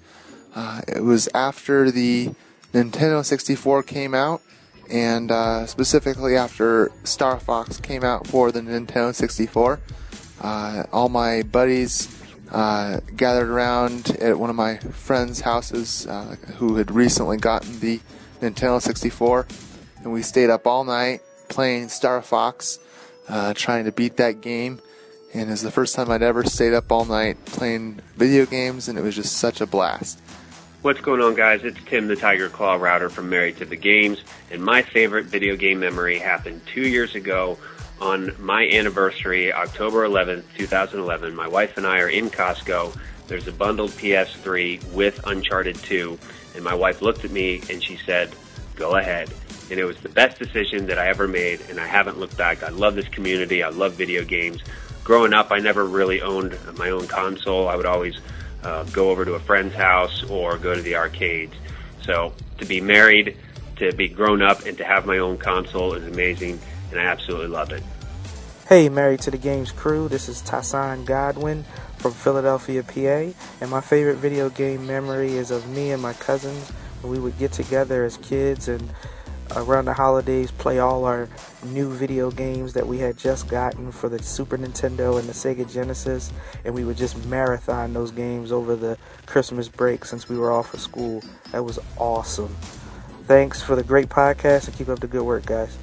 Speaker 4: It was after the Nintendo 64 came out, and specifically after Star Fox came out for the Nintendo 64. All my buddies gathered around at one of my friends' houses who had recently gotten the Nintendo 64, and we stayed up all night playing Star Fox, trying to beat that game. And it was the first time I'd ever stayed up all night playing video games, and it was just such a blast.
Speaker 5: What's going on, guys? It's Tim the Tiger Claw Router from Married to the Games, and my favorite video game memory happened 2 years ago on my anniversary, October 11th, 2011. My wife and I are in Costco. There's a bundled PS3 with Uncharted 2, and my wife looked at me and she said, "Go ahead." And it was the best decision that I ever made, and I haven't looked back. I love this community. I love video games. Growing up, I never really owned my own console. I would always go over to a friend's house or go to the arcades. So to be married, to be grown up, and to have my own console is amazing, and I absolutely love it.
Speaker 6: Hey, Married to the Games crew, this is Tassan Godwin from Philadelphia, PA, and my favorite video game memory is of me and my cousins. We would get together as kids and around the holidays play all our new video games that we had just gotten for the Super Nintendo and the Sega Genesis, and we would just marathon those games over the Christmas break since we were off of school. That was awesome. Thanks for the great podcast, and keep up the good work, guys.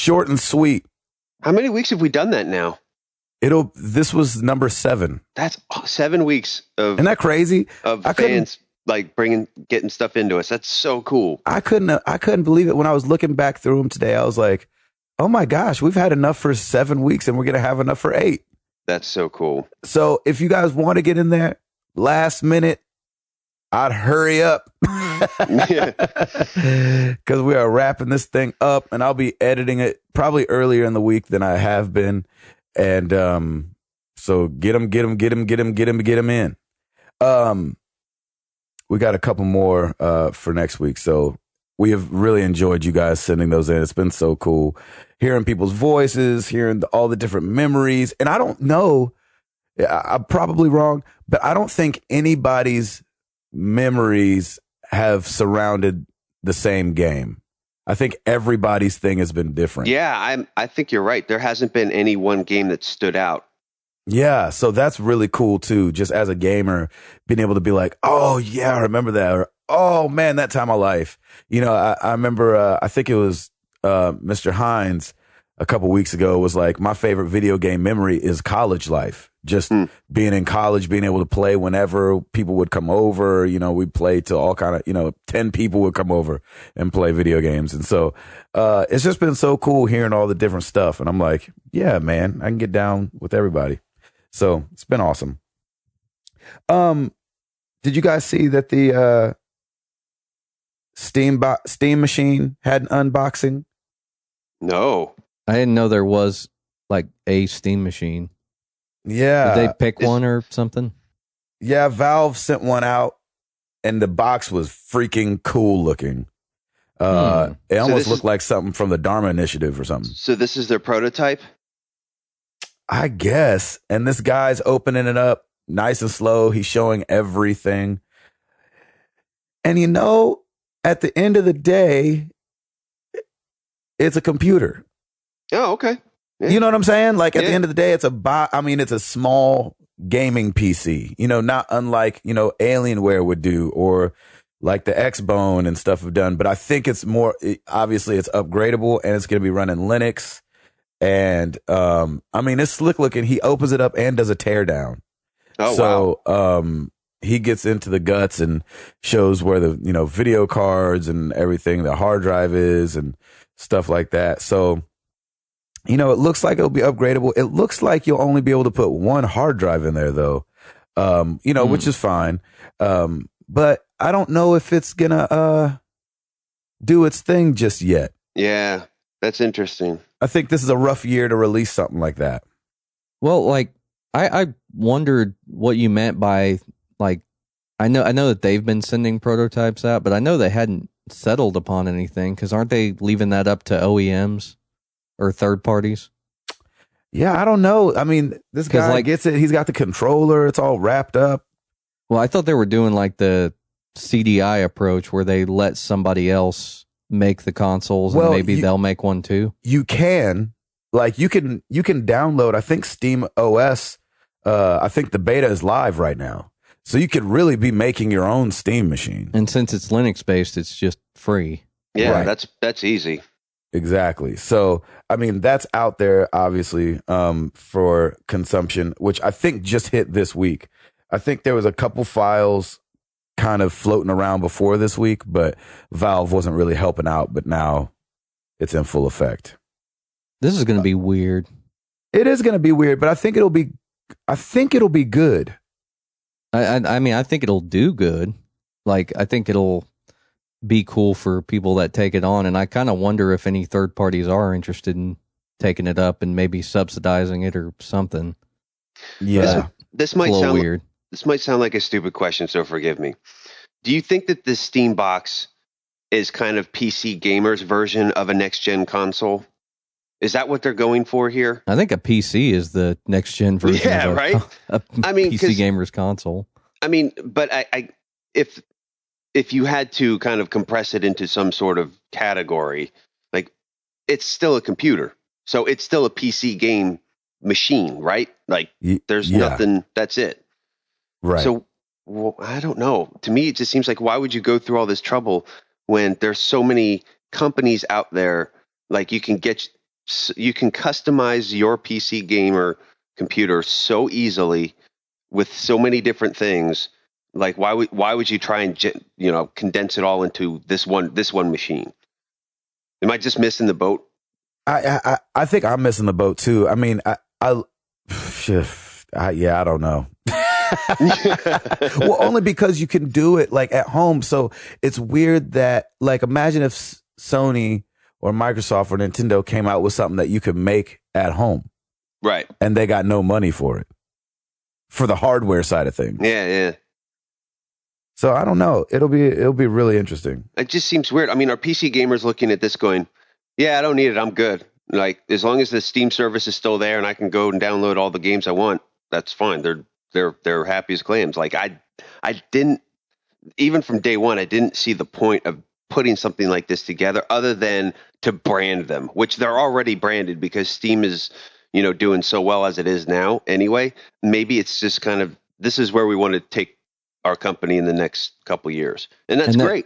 Speaker 1: short and sweet.
Speaker 3: How many weeks have we done that now?
Speaker 1: This was number 7.
Speaker 3: That's 7 weeks of.
Speaker 1: Isn't that crazy?
Speaker 3: Of fans like getting stuff into us. That's so cool.
Speaker 1: I couldn't believe it when I was looking back through them today. I was like, oh my gosh, we've had enough for 7 weeks and we're going to have enough for 8.
Speaker 3: That's so cool.
Speaker 1: So if you guys want to get in there last minute, I'd hurry up because we are wrapping this thing up and I'll be editing it probably earlier in the week than I have been. And so get them in. We got a couple more for next week. So we have really enjoyed you guys sending those in. It's been so cool hearing people's voices, hearing all the different memories. And I don't know, I'm probably wrong, but I don't think anybody's memories have surrounded the same game. I think everybody's thing has been different.
Speaker 3: Yeah, I think you're right. There hasn't been any one game that stood out.
Speaker 1: Yeah, so that's really cool too. Just as a gamer, being able to be like, oh yeah, I remember that. Or, oh man, that time of life. You know, I remember, I think it was Mr. Hines a couple weeks ago was like, my favorite video game memory is college life. Just being in college, being able to play whenever people would come over. You know, we'd play to all kind of, 10 people would come over and play video games. And so it's just been so cool hearing all the different stuff. And I'm like, yeah, man, I can get down with everybody. So it's been awesome. Did you guys see that the Steam machine had an unboxing?
Speaker 3: No.
Speaker 2: I didn't know there was like a Steam machine.
Speaker 1: Yeah.
Speaker 2: Did they pick one or something?
Speaker 1: Yeah, Valve sent one out and the box was freaking cool looking. It almost looked like something from the Dharma Initiative or something.
Speaker 3: So this is their prototype?
Speaker 1: I guess. And this guy's opening it up nice and slow. He's showing everything. And at the end of the day, it's a computer.
Speaker 3: Oh, okay. Yeah.
Speaker 1: You know what I'm saying? Like at the end of the day, it's a small gaming PC, not unlike, Alienware would do or like the Xbone and stuff have done. But I think it's more, obviously it's upgradable and it's going to be running Linux. And, it's slick looking. He opens it up and does a teardown.
Speaker 3: Oh,
Speaker 1: so,
Speaker 3: wow.
Speaker 1: He gets into the guts and shows where the, video cards and everything, the hard drive is and stuff like that. So, it looks like it'll be upgradable. It looks like you'll only be able to put one hard drive in there though. Which is fine. But I don't know if it's gonna, do its thing just yet.
Speaker 3: Yeah, that's interesting.
Speaker 1: I think this is a rough year to release something like that.
Speaker 2: Well, like I wondered what you meant by like, I know that they've been sending prototypes out, but I know they hadn't settled upon anything because aren't they leaving that up to OEMs or third parties?
Speaker 1: Yeah, I don't know. I mean, this guy gets it. He's got the controller. It's all wrapped up.
Speaker 2: Well, I thought they were doing like the CDI approach where they let somebody else make the consoles and maybe they'll make one too.
Speaker 1: You can download, I think Steam OS, I think the beta is live right now. So you could really be making your own Steam machine.
Speaker 2: And since it's Linux based, it's just free.
Speaker 3: Yeah, right. That's easy.
Speaker 1: Exactly. So, that's out there, obviously, for consumption, which I think just hit this week. I think there was a couple files kind of floating around before this week, but Valve wasn't really helping out, but now it's in full effect.
Speaker 2: This is going to be weird.
Speaker 1: It is going to be weird, but I think it'll be good.
Speaker 2: I think it'll do good. Like, I think it'll be cool for people that take it on. And I kind of wonder if any third parties are interested in taking it up and maybe subsidizing it or something.
Speaker 1: Yeah.
Speaker 3: This might sound
Speaker 2: weird.
Speaker 3: This might sound like a stupid question, so forgive me. Do you think that this Steam box is kind of PC gamers' version of a next-gen console? Is that what they're going for here?
Speaker 2: I think a PC is the next-gen version of a PC gamer's console.
Speaker 3: But if you had to kind of compress it into some sort of category, like it's still a computer. So it's still a PC game machine, right? Like there's nothing, that's it.
Speaker 1: Right.
Speaker 3: So I don't know. To me, it just seems like why would you go through all this trouble when there's so many companies out there? Like you can get you can customize your PC gamer computer so easily with so many different things. Like why would you try and condense it all into this one machine? Am I just missing the boat?
Speaker 1: I think I'm missing the boat too. I mean, I don't know. Well, only because you can do it like at home. So it's weird that, like, imagine if Sony or Microsoft or Nintendo came out with something that you could make at home.
Speaker 3: Right.
Speaker 1: And they got no money for it, for the hardware side of things.
Speaker 3: Yeah.
Speaker 1: So I don't know. It'll be really interesting.
Speaker 3: It just seems weird. I mean, are PC gamers looking at this going, yeah, I don't need it. I'm good. Like, as long as the Steam service is still there and I can go and download all the games I want, that's fine. They're happy as clams. Like, I didn't, even from day one, I didn't see the point of putting something like this together other than to brand them, which they're already branded because Steam is, doing so well as it is now anyway. Maybe it's just kind of, this is where we want to take our company in the next couple years. And that's great.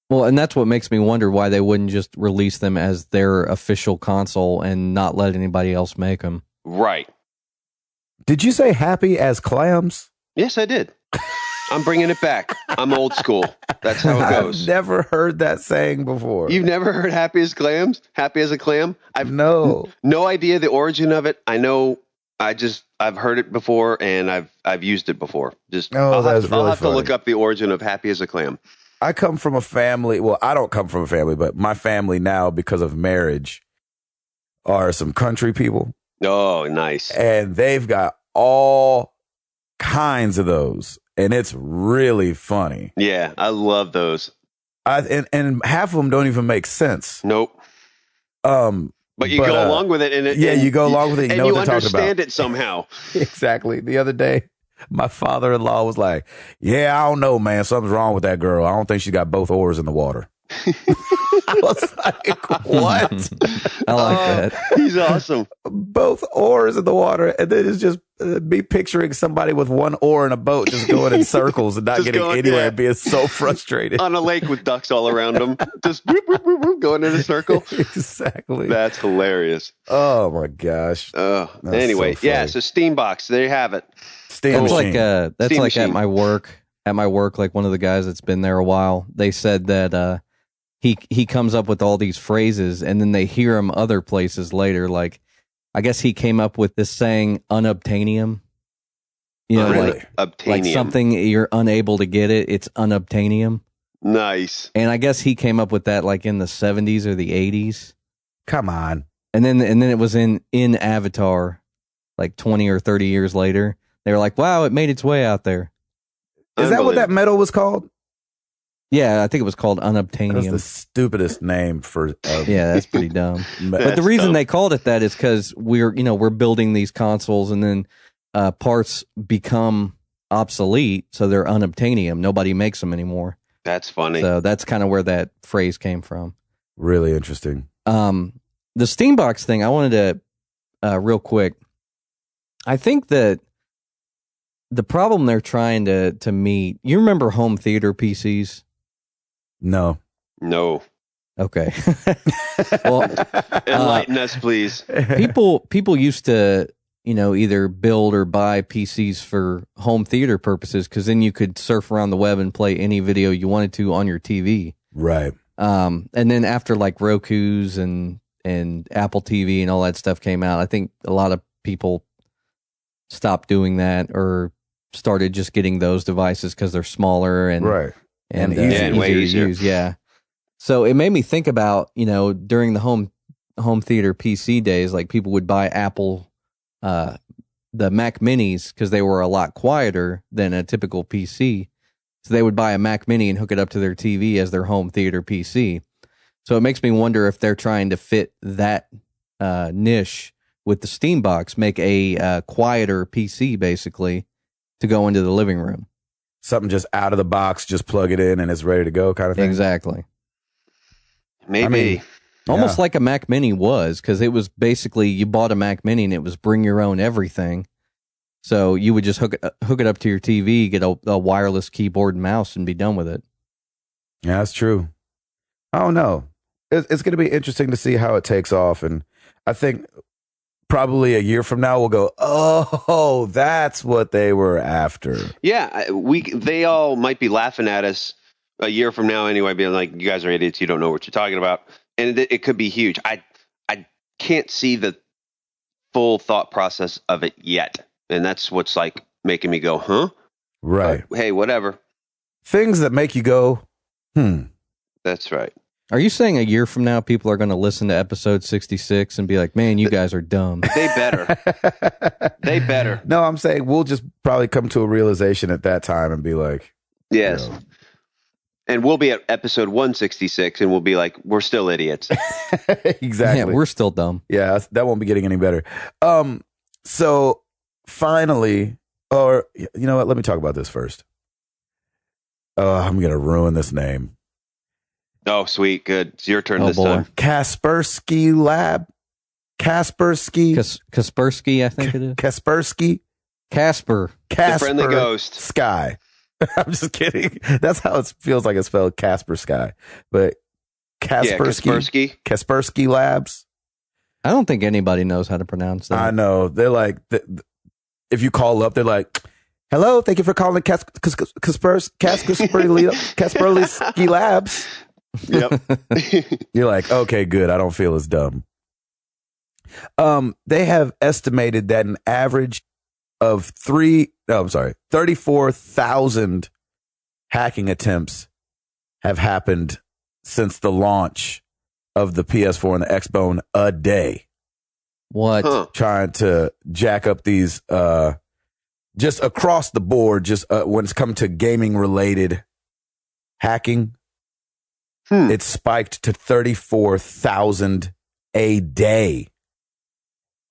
Speaker 2: Well, and that's what makes me wonder why they wouldn't just release them as their official console and not let anybody else make them.
Speaker 3: Right.
Speaker 1: Did you say happy as clams?
Speaker 3: Yes, I did. I'm bringing it back. I'm old school. That's how it goes.
Speaker 1: I've never heard that saying before.
Speaker 3: You've never heard happy as clams? Happy as a clam? I've no idea the origin of it. I know I've heard it before and I've used it before. I'll have to look up the origin of happy as a clam.
Speaker 1: I come from a family. Well, I don't come from a family, but my family now, because of marriage, are some country people.
Speaker 3: Oh, nice.
Speaker 1: And they've got all kinds of those. And it's really funny.
Speaker 3: Yeah, I love those.
Speaker 1: And half of them don't even make sense.
Speaker 3: Nope. But you go along with it.
Speaker 1: You go along with it. You know what they're talking about.
Speaker 3: And you understand it somehow.
Speaker 1: Exactly. The other day, my father-in-law was like, yeah, I don't know, man. Something's wrong with that girl. I don't think she got both oars in the water. I was like, what?
Speaker 2: I like that.
Speaker 3: He's awesome.
Speaker 1: Both oars in the water. And then it's just me picturing somebody with one oar in a boat just going in circles and not getting anywhere and being so frustrated.
Speaker 3: On a lake with ducks all around them. Just whoop, whoop, whoop, whoop, going in a circle.
Speaker 1: Exactly.
Speaker 3: That's hilarious.
Speaker 1: Oh, my gosh.
Speaker 3: Anyway, so Steambox, there you have it.
Speaker 2: That's like at my work, like one of the guys that's been there a while, they said that he comes up with all these phrases and then they hear him other places later. Like, I guess he came up with this saying, unobtainium.
Speaker 3: Really?
Speaker 2: Like something you're unable to get it. It's unobtainium.
Speaker 3: Nice.
Speaker 2: And I guess he came up with that like in the 70s or the 80s.
Speaker 1: Come on.
Speaker 2: And then it was in Avatar, like 20 or 30 years later. They were like, wow, it made its way out there.
Speaker 1: Is that what that metal was called?
Speaker 2: Yeah, I think it was called unobtainium.
Speaker 1: That's the stupidest name for.
Speaker 2: Yeah, that's pretty dumb. But the reason they called it that is because we're building these consoles and then parts become obsolete, so they're unobtainium. Nobody makes them anymore.
Speaker 3: That's funny.
Speaker 2: So that's kind of where that phrase came from.
Speaker 1: Really interesting.
Speaker 2: The Steambox thing, I wanted to real quick. I think that the problem they're trying to meet. You remember home theater PCs?
Speaker 1: No.
Speaker 2: Okay. Well,
Speaker 3: enlighten us, please.
Speaker 2: People used to, either build or buy PCs for home theater purposes because then you could surf around the web and play any video you wanted to on your TV.
Speaker 1: Right.
Speaker 2: And then after like Roku's and Apple TV and all that stuff came out, I think a lot of people stopped doing that or started just getting those devices because they're smaller and
Speaker 1: right.
Speaker 2: And
Speaker 3: easier
Speaker 2: to use, yeah. So it made me think about, during the home theater PC days, like people would buy Apple, the Mac Minis because they were a lot quieter than a typical PC. So they would buy a Mac Mini and hook it up to their TV as their home theater PC. So it makes me wonder if they're trying to fit that niche with the Steambox, make a quieter PC basically to go into the living room.
Speaker 1: Something just out of the box, just plug it in and it's ready to go kind of thing.
Speaker 2: Exactly.
Speaker 3: Maybe.
Speaker 2: Almost like a Mac Mini was, because it was basically you bought a Mac Mini and it was bring your own everything. So you would just hook it up to your TV, get a wireless keyboard and mouse, and be done with it.
Speaker 1: Yeah, that's true. I don't know. It's going to be interesting to see how it takes off. And I think probably a year from now we'll go, oh, that's what they were after.
Speaker 3: Yeah, they all might be laughing at us a year from now anyway, being like, "You guys are idiots. You don't know what you're talking about," and it could be huge. I can't see the full thought process of it yet, and that's what's like making me go, "Huh?"
Speaker 1: Right.
Speaker 3: But, hey, whatever.
Speaker 1: Things that make you go,
Speaker 3: That's right.
Speaker 2: Are you saying a year from now people are going to listen to episode 66 and be like, "Man, you guys are dumb"?
Speaker 3: They better. They better.
Speaker 1: No, I'm saying we'll just probably come to a realization at that time and be like,
Speaker 3: Yes.
Speaker 1: you know.
Speaker 3: And we'll be at episode 166, and we'll be like, "We're still idiots."
Speaker 1: Exactly.
Speaker 2: Yeah, we're still dumb.
Speaker 1: Yeah, that won't be getting any better. So finally, or you know what? Let me talk about this first. I'm gonna ruin this name.
Speaker 3: Oh, sweet, good. It's your turn
Speaker 2: Oh,
Speaker 3: this
Speaker 2: boy.
Speaker 3: time.
Speaker 1: Kaspersky Lab. Kaspersky.
Speaker 2: Kaspersky, I think it is.
Speaker 1: Kaspersky.
Speaker 2: Casper.
Speaker 3: The friendly ghost.
Speaker 1: Sky. I'm just kidding. That's how it feels like it's spelled, Casper Sky. But Kaspersky. Kaspersky Labs.
Speaker 2: I don't think anybody knows how to pronounce that.
Speaker 1: I know. They're like, if you call up, they're like, "Hello, thank you for calling Kaspersky Labs."
Speaker 3: Yep.
Speaker 1: You're like, okay, good. I don't feel as dumb. They have estimated that an average of 34,000 hacking attempts have happened since the launch of the PS4 and the Xbone a day.
Speaker 2: What?
Speaker 3: Huh.
Speaker 1: Trying to jack up these, just across the board, just when it's come to gaming related hacking. It spiked to 34,000 a day.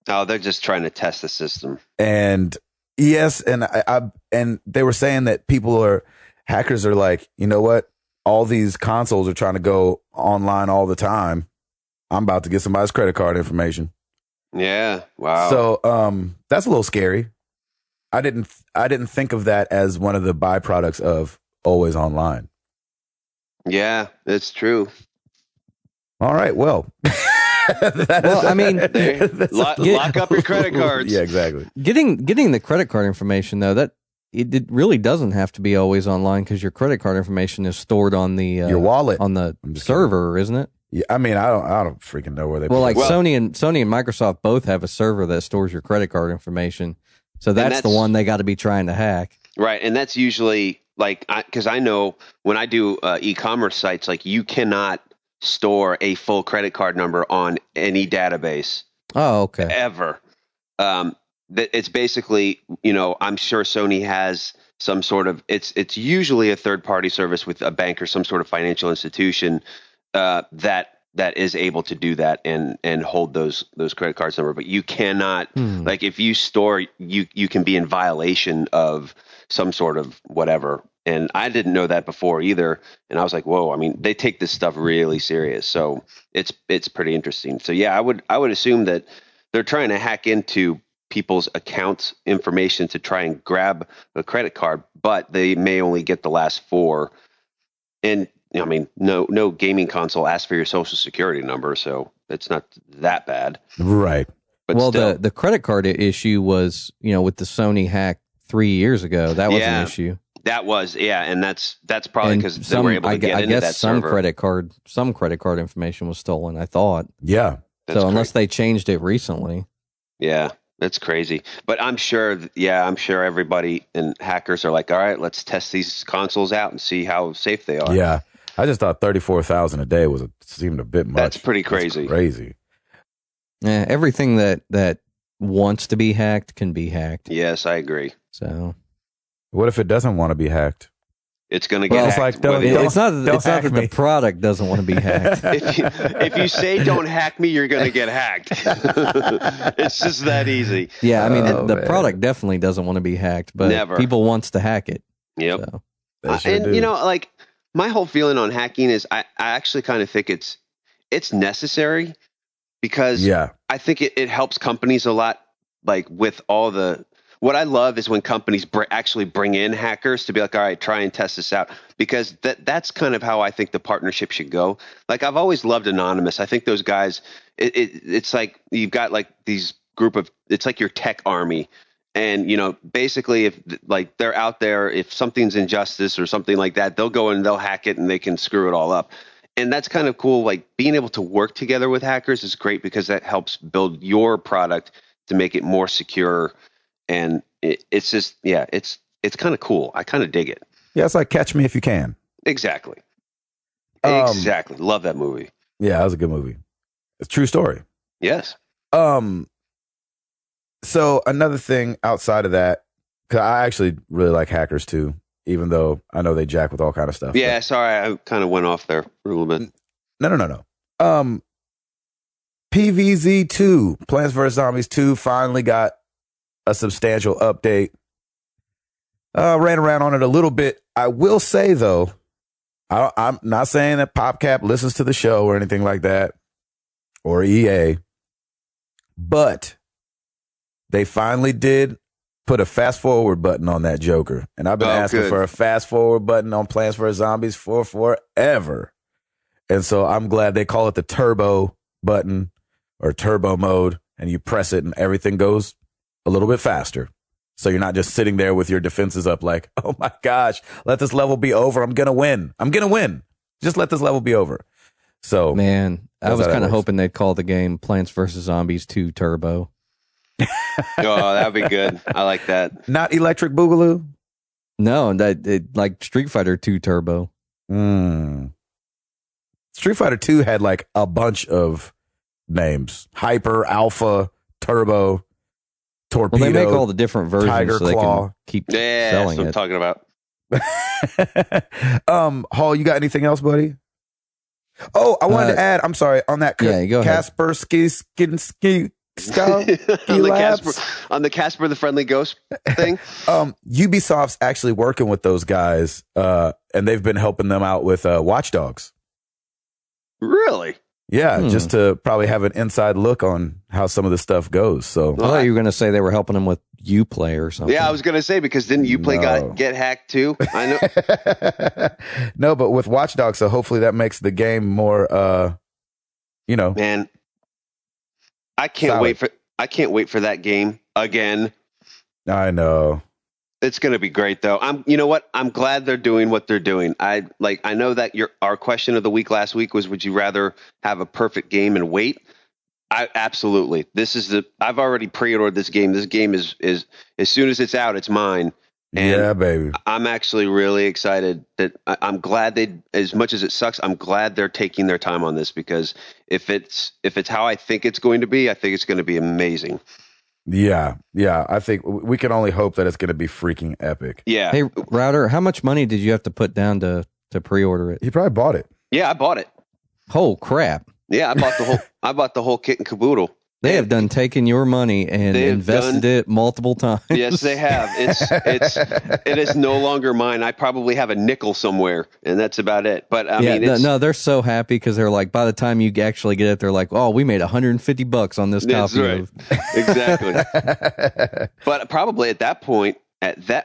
Speaker 3: Oh, they're just trying to test the system.
Speaker 1: And yes, and and they were saying that hackers are like, you know what? All these consoles are trying to go online all the time. I'm about to get somebody's credit card information.
Speaker 3: Yeah. Wow.
Speaker 1: So that's a little scary. I didn't think of that as one of the byproducts of always online.
Speaker 3: Yeah, it's true.
Speaker 1: All right. Well,
Speaker 2: Well, I mean,
Speaker 3: Lock up your credit cards.
Speaker 1: Yeah, exactly.
Speaker 2: getting the credit card information though, that it really doesn't have to be always online because your credit card information is stored on the
Speaker 1: Your wallet.
Speaker 2: on the server, isn't it?
Speaker 1: Yeah, I mean, I don't freaking know where they.
Speaker 2: Well,
Speaker 1: put
Speaker 2: like
Speaker 1: it.
Speaker 2: Sony and Microsoft both have a server that stores your credit card information. So that's the one they got to be trying to hack.
Speaker 3: Right, and that's usually like because I know when I do e-commerce sites, like you cannot store a full credit card number on any database.
Speaker 2: Oh, okay.
Speaker 3: Ever. It's basically, I'm sure Sony has some sort of it's usually a third party service with a bank or some sort of financial institution that is able to do that and hold those credit cards number, but you cannot like if you store you can be in violation of some sort of whatever. And I didn't know that before either. And I was like, whoa, I mean, they take this stuff really serious. So it's pretty interesting. So yeah, I would assume that they're trying to hack into people's account information to try and grab a credit card, but they may only get the last four. And I mean, no gaming console asks for your social security number, so it's not that bad.
Speaker 1: Right.
Speaker 3: But
Speaker 2: well,
Speaker 3: still.
Speaker 2: the credit card issue was, with the Sony hack 3 years ago, that was an issue.
Speaker 3: That was, yeah, and that's probably because they were able to get into that
Speaker 2: some
Speaker 3: server.
Speaker 2: Some credit card information was stolen, I thought.
Speaker 1: Yeah.
Speaker 3: That's
Speaker 2: so unless
Speaker 3: crazy.
Speaker 2: they changed it recently.
Speaker 3: Yeah, that's crazy. But I'm sure everybody and hackers are like, all right, let's test these consoles out and see how safe they are.
Speaker 1: Yeah. I just thought 34,000 a day seemed a bit much.
Speaker 3: That's pretty crazy.
Speaker 1: That's crazy.
Speaker 2: Yeah, everything that wants to be hacked can be hacked.
Speaker 3: Yes, I agree.
Speaker 2: So
Speaker 1: What if it doesn't want to be hacked?
Speaker 3: It's going to get
Speaker 1: it's
Speaker 3: hacked.
Speaker 1: like, don't-
Speaker 3: whether-
Speaker 2: it's not that
Speaker 1: hack
Speaker 2: the
Speaker 1: me.
Speaker 2: product doesn't want to be hacked.
Speaker 3: if you say don't hack me, you're going to get hacked. It's just that easy.
Speaker 2: Yeah, I mean the
Speaker 1: man.
Speaker 2: product definitely doesn't want to be hacked, but
Speaker 3: Never.
Speaker 2: people wants to hack it.
Speaker 3: Yep.
Speaker 2: So.
Speaker 1: They sure
Speaker 3: And
Speaker 1: do.
Speaker 3: like my whole feeling on hacking is I actually kind of think it's necessary because
Speaker 1: Yeah.
Speaker 3: I think it helps companies a lot, like with all the what I love is when companies actually bring in hackers to be like, all right, try and test this out, because that's kind of how I think the partnership should go. Like, I've always loved Anonymous. I think those guys, it's like you've got like these it's like your tech army. And, basically if like they're out there, if something's injustice or something like that, they'll go and they'll hack it and they can screw it all up. And that's kind of cool. Like, being able to work together with hackers is great because that helps build your product to make it more secure. And it's just, it's kind of cool. I kind of dig it.
Speaker 1: Yeah, it's like Catch Me If You Can.
Speaker 3: Exactly. Exactly. Love that movie.
Speaker 1: Yeah, that was a good movie. It's a true story.
Speaker 3: Yes.
Speaker 1: So another thing outside of that, because I actually really like hackers too, even though I know they jack with all kind of stuff.
Speaker 3: Yeah,
Speaker 1: but,
Speaker 3: sorry, I kind of went off there for a little bit.
Speaker 1: No. PVZ2, Plants vs. Zombies 2, finally got a substantial update. Ran around on it a little bit. I will say, though, I'm not saying that PopCap listens to the show or anything like that, or EA, but they finally did put a fast forward button on that Joker. And I've been asking for a fast forward button on Plants vs. Zombies for forever. And so I'm glad they call it the turbo button or turbo mode, and you press it and everything goes a little bit faster. So you're not just sitting there with your defenses up like, oh my gosh, let this level be over. I'm going to win. Just let this level be over. So,
Speaker 2: man, I was kind of hoping they'd call the game Plants vs. Zombies 2 Turbo.
Speaker 3: Oh, that'd be good. I like that.
Speaker 1: Not Electric Boogaloo?
Speaker 2: No, like Street Fighter 2 Turbo.
Speaker 1: Street Fighter 2 had like a bunch of names. Hyper, Alpha, Turbo, Torpedo.
Speaker 2: Well, they make all the different versions
Speaker 1: Tiger
Speaker 2: so they
Speaker 1: Claw.
Speaker 2: can keep
Speaker 3: That's
Speaker 2: selling
Speaker 3: what I'm
Speaker 2: it.
Speaker 3: talking about.
Speaker 1: Hall, you got anything else, buddy? Oh, I wanted to add, I'm sorry, on that
Speaker 2: Yeah, go ahead.
Speaker 1: Kaspersky
Speaker 3: on the Casper the Friendly Ghost thing.
Speaker 1: Ubisoft's actually working with those guys, and they've been helping them out with Watch Dogs.
Speaker 3: Really?
Speaker 1: Yeah, just to probably have an inside look on how some of the stuff goes. So
Speaker 2: I thought you were going to say they were helping them with Uplay or something.
Speaker 3: Yeah, I was going to say, because didn't Uplay get hacked too? I know.
Speaker 1: No, but with Watch Dogs, so hopefully that makes the game more,
Speaker 3: Man, I can't wait for that game again.
Speaker 1: I know.
Speaker 3: It's going to be great, though. You know what? I'm glad they're doing what they're doing. I know that our question of the week last week was, would you rather have a perfect game and wait? Absolutely. I've already pre-ordered this game. This game is as soon as it's out, it's mine. And
Speaker 1: yeah, baby.
Speaker 3: I'm actually really excited that I'm glad as much as it sucks, I'm glad they're taking their time on this, because if it's how I think it's going to be, I think it's going to be amazing.
Speaker 1: Yeah. I think we can only hope that it's going to be freaking epic.
Speaker 3: Yeah.
Speaker 2: Hey, Router, how much money did you have to put down to pre-order it?
Speaker 1: He probably bought it.
Speaker 3: Yeah, I bought it.
Speaker 2: Oh crap!
Speaker 3: Yeah, I bought the whole kit and caboodle.
Speaker 2: They have done taken your money and invested it multiple times.
Speaker 3: Yes, they have. It is no longer mine. I probably have a nickel somewhere, and that's about it. But I mean,
Speaker 2: they're so happy because they're like, by the time you actually get it, they're like, oh, we made $150 on this copy.
Speaker 3: Right. Exactly. But probably at that point,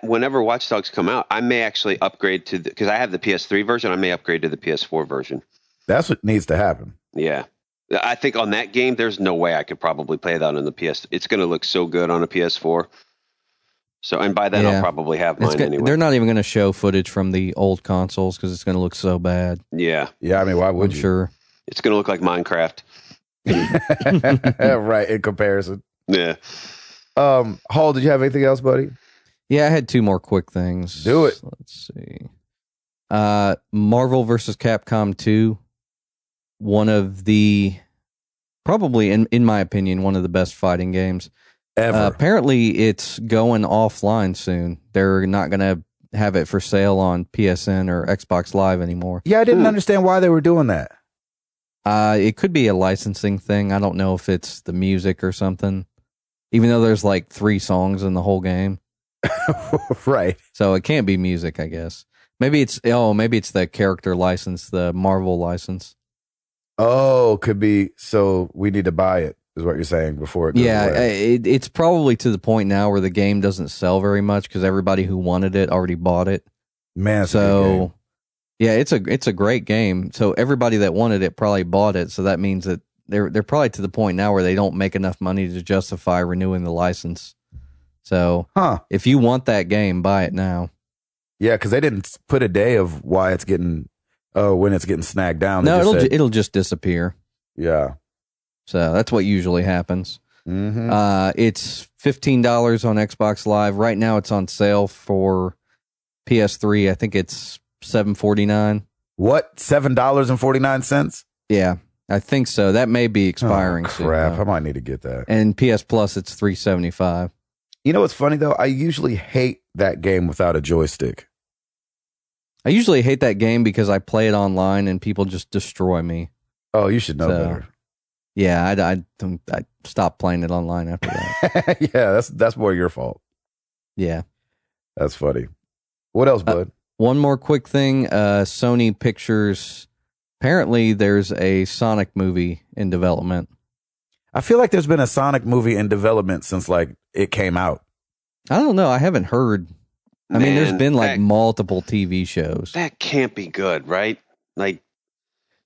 Speaker 3: whenever Watch Dogs come out, I may actually upgrade because I have the PS3 version. I may upgrade to the PS4 version.
Speaker 1: That's what needs to happen.
Speaker 3: Yeah. I think on that game, there's no way I could probably play that on the PS. It's going to look so good on a PS4. So, and by then I'll probably have mine anyway.
Speaker 2: They're not even going to show footage from the old consoles because it's going to look so bad.
Speaker 3: Yeah.
Speaker 1: Yeah, I mean, why would you?
Speaker 2: Sure.
Speaker 3: It's going to look like Minecraft.
Speaker 1: Right, in comparison.
Speaker 3: Yeah.
Speaker 1: Hall, did you have anything else, buddy?
Speaker 2: Yeah, I had two more quick things.
Speaker 1: Do it.
Speaker 2: Let's see. Marvel vs. Capcom 2. One of the, probably in my opinion, one of the best fighting games
Speaker 1: ever.
Speaker 2: Apparently it's going offline soon. They're not going to have it for sale on PSN or Xbox Live anymore.
Speaker 1: Yeah, I didn't understand why they were doing that.
Speaker 2: It could be a licensing thing. I don't know if it's the music or something, even though there's like 3 songs in the whole game.
Speaker 1: Right.
Speaker 2: So it can't be music, I guess. Maybe it's the character license, the Marvel license.
Speaker 1: Oh, could be. So we need to buy it. is what you're saying before it goes
Speaker 2: Yeah,
Speaker 1: away.
Speaker 2: it's probably to the point now where the game doesn't sell very much because everybody who wanted it already bought it.
Speaker 1: Man, it's a good game.
Speaker 2: Yeah, it's a great game. So everybody that wanted it probably bought it. So that means that they're probably to the point now where they don't make enough money to justify renewing the license. So if you want that game, buy it now.
Speaker 1: Yeah, because they didn't put a day of why it's getting when it's getting snagged down.
Speaker 2: No, it'll just disappear.
Speaker 1: Yeah.
Speaker 2: So that's what usually happens.
Speaker 1: Mm-hmm.
Speaker 2: It's $15 on Xbox Live. Right now it's on sale for PS3. I think it's $7.49.
Speaker 1: What? $7.49?
Speaker 2: Yeah, I think so. That may be expiring soon.
Speaker 1: Crap, I might need to get that.
Speaker 2: And PS Plus, it's $3.75.
Speaker 1: You know what's funny, though? I usually hate that game without a joystick.
Speaker 2: I usually hate that game because I play it online and people just destroy me.
Speaker 1: Oh, you should know better.
Speaker 2: Yeah, I stopped playing it online after that.
Speaker 1: Yeah, that's more your fault.
Speaker 2: Yeah.
Speaker 1: That's funny. What else, bud?
Speaker 2: One more quick thing. Sony Pictures, apparently there's a Sonic movie in development.
Speaker 1: I feel like there's been a Sonic movie in development since like it came out.
Speaker 2: I don't know. I haven't heard. I mean, there's been like multiple TV shows.
Speaker 3: That can't be good, right? Like,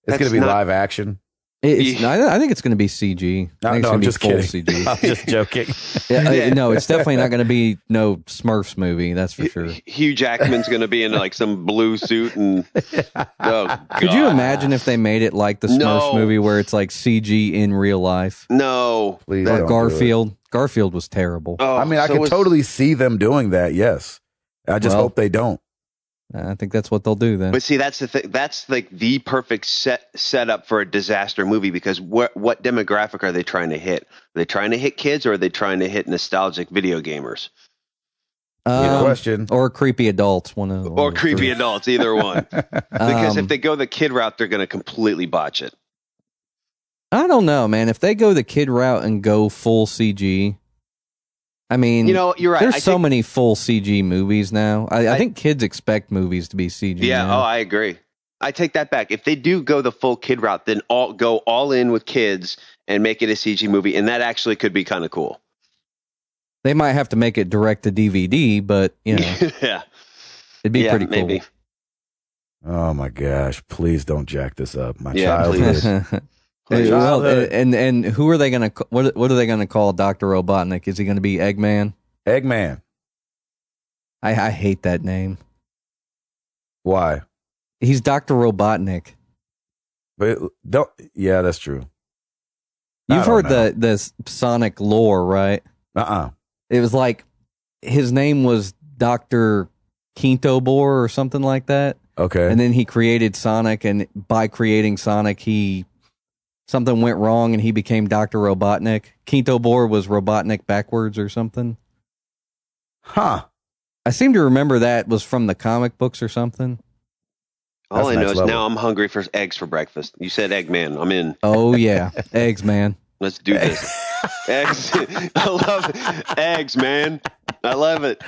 Speaker 1: it's going to be live action.
Speaker 2: I think it's going to be CG.
Speaker 1: I'm just kidding.
Speaker 2: CG.
Speaker 1: I'm just joking.
Speaker 2: No, it's definitely not going to be no Smurfs movie. That's for sure.
Speaker 3: Hugh Jackman's going to be in like some blue suit and.
Speaker 2: Could you imagine if they made it like the Smurfs movie where it's like CG in real life?
Speaker 3: No,
Speaker 1: please.
Speaker 2: Or Garfield. Garfield was terrible.
Speaker 1: Oh, I mean, I can totally see them doing that. Yes, I just hope they don't.
Speaker 2: I think that's what they'll do then.
Speaker 3: But see, that's the thing. That's like the perfect setup for a disaster movie because what demographic are they trying to hit? Are they trying to hit kids or are they trying to hit nostalgic video gamers?
Speaker 1: Good question.
Speaker 2: Or creepy adults.
Speaker 3: Or creepy adults, either one. Because if they go the kid route, they're going to completely botch it.
Speaker 2: I don't know, man. If they go the kid route and go full CG, I mean,
Speaker 3: you're right.
Speaker 2: There's so many full CG movies now. I think kids expect movies to be CG.
Speaker 3: Yeah.
Speaker 2: now.
Speaker 3: Oh, I agree. I take that back. If they do go the full kid route, then go all in with kids and make it a CG movie, and that actually could be kind of cool.
Speaker 2: They might have to make it direct to DVD, but
Speaker 3: yeah,
Speaker 2: it'd be pretty cool.
Speaker 3: Maybe.
Speaker 1: Oh my gosh! Please don't jack this up. My childhood.
Speaker 2: Well, and who are they going to? What are they going to call Dr. Robotnik? Is he going to be Eggman?
Speaker 1: Eggman.
Speaker 2: I hate that name.
Speaker 1: Why?
Speaker 2: He's Dr. Robotnik.
Speaker 1: But don't. Yeah, that's true.
Speaker 2: You've heard the Sonic lore, right? It was like his name was Dr. Quintobor or something like that.
Speaker 1: Okay.
Speaker 2: And then he created Sonic, and by creating Sonic, something went wrong and he became Dr. Robotnik. Quintobor was Robotnik backwards or something.
Speaker 1: Huh.
Speaker 2: I seem to remember that was from the comic books or something.
Speaker 3: All I know is now I'm hungry for eggs for breakfast. You said Eggman. I'm in.
Speaker 2: Oh, yeah. Eggs, man.
Speaker 3: Let's do this. Eggs. I love it. Eggs, man. I love it.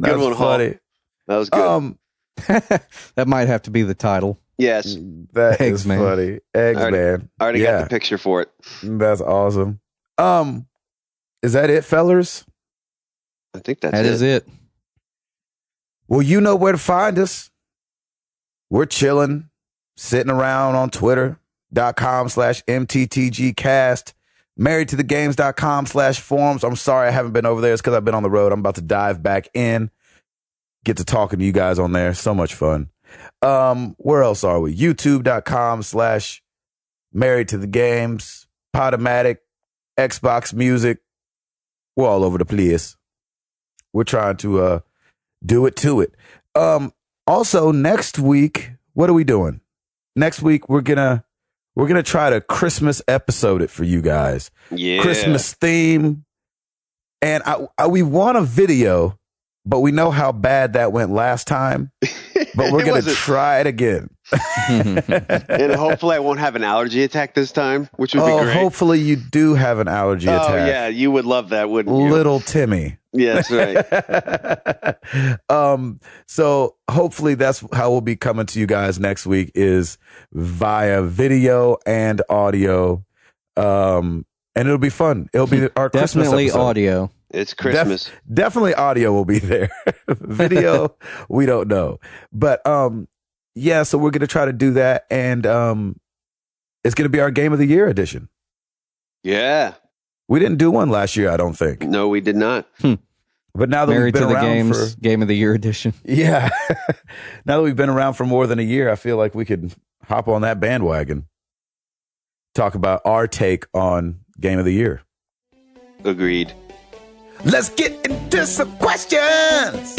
Speaker 3: Good one,
Speaker 1: funny.
Speaker 3: That was good.
Speaker 2: That might have to be the title.
Speaker 3: Yes.
Speaker 1: That Eggs, is man. Funny. Eggs, man.
Speaker 3: I already got the picture for it.
Speaker 1: That's awesome. Is that it, fellers?
Speaker 3: I think that
Speaker 2: is it.
Speaker 1: Well, you know where to find us. We're chilling, sitting around on Twitter.com/MTTGcast, marriedtothegames.com/forums. I'm sorry I haven't been over there. It's because I've been on the road. I'm about to dive back in, get to talking to you guys on there. So much fun. Where else are we? YouTube.com/marriedtothegames, Podomatic, Xbox Music. We're all over the place. We're trying to do it to it. Also, next week, what are we doing? Next week, we're gonna try to Christmas episode it for you guys.
Speaker 3: Yeah,
Speaker 1: Christmas theme, and we want a video, but we know how bad that went last time. But we're gonna try it again.
Speaker 3: And hopefully, I won't have an allergy attack this time, which would be great.
Speaker 1: Hopefully, you do have an allergy attack.
Speaker 3: Oh yeah, you would love that, wouldn't you?
Speaker 1: Little Timmy.
Speaker 3: Yeah, that's
Speaker 1: right. So hopefully that's how we'll be coming to you guys next week is via video and audio. and it'll be fun. It'll be our Christmas
Speaker 2: Definitely
Speaker 1: episode.
Speaker 2: audio.
Speaker 3: It's Christmas.
Speaker 1: Definitely audio will be there. Video, we don't know. But yeah, so we're going to try to do that, and it's going to be our Game of the Year edition.
Speaker 3: Yeah.
Speaker 1: We didn't do one last year, I don't think.
Speaker 3: No, we did not.
Speaker 1: But now that we've
Speaker 2: Married
Speaker 1: been
Speaker 2: to the
Speaker 1: around
Speaker 2: Games, Game of the Year edition.
Speaker 1: yeah, now that we've been around for more than a year, I feel like we could hop on that bandwagon. Talk about our take on Game of the Year.
Speaker 3: Agreed.
Speaker 1: Let's get into some questions.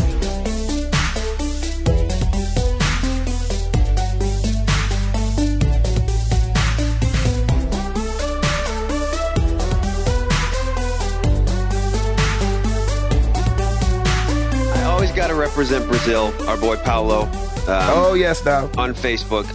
Speaker 3: I always got to represent Brazil, our boy Paulo.
Speaker 1: Oh, yes, now.
Speaker 3: On Facebook.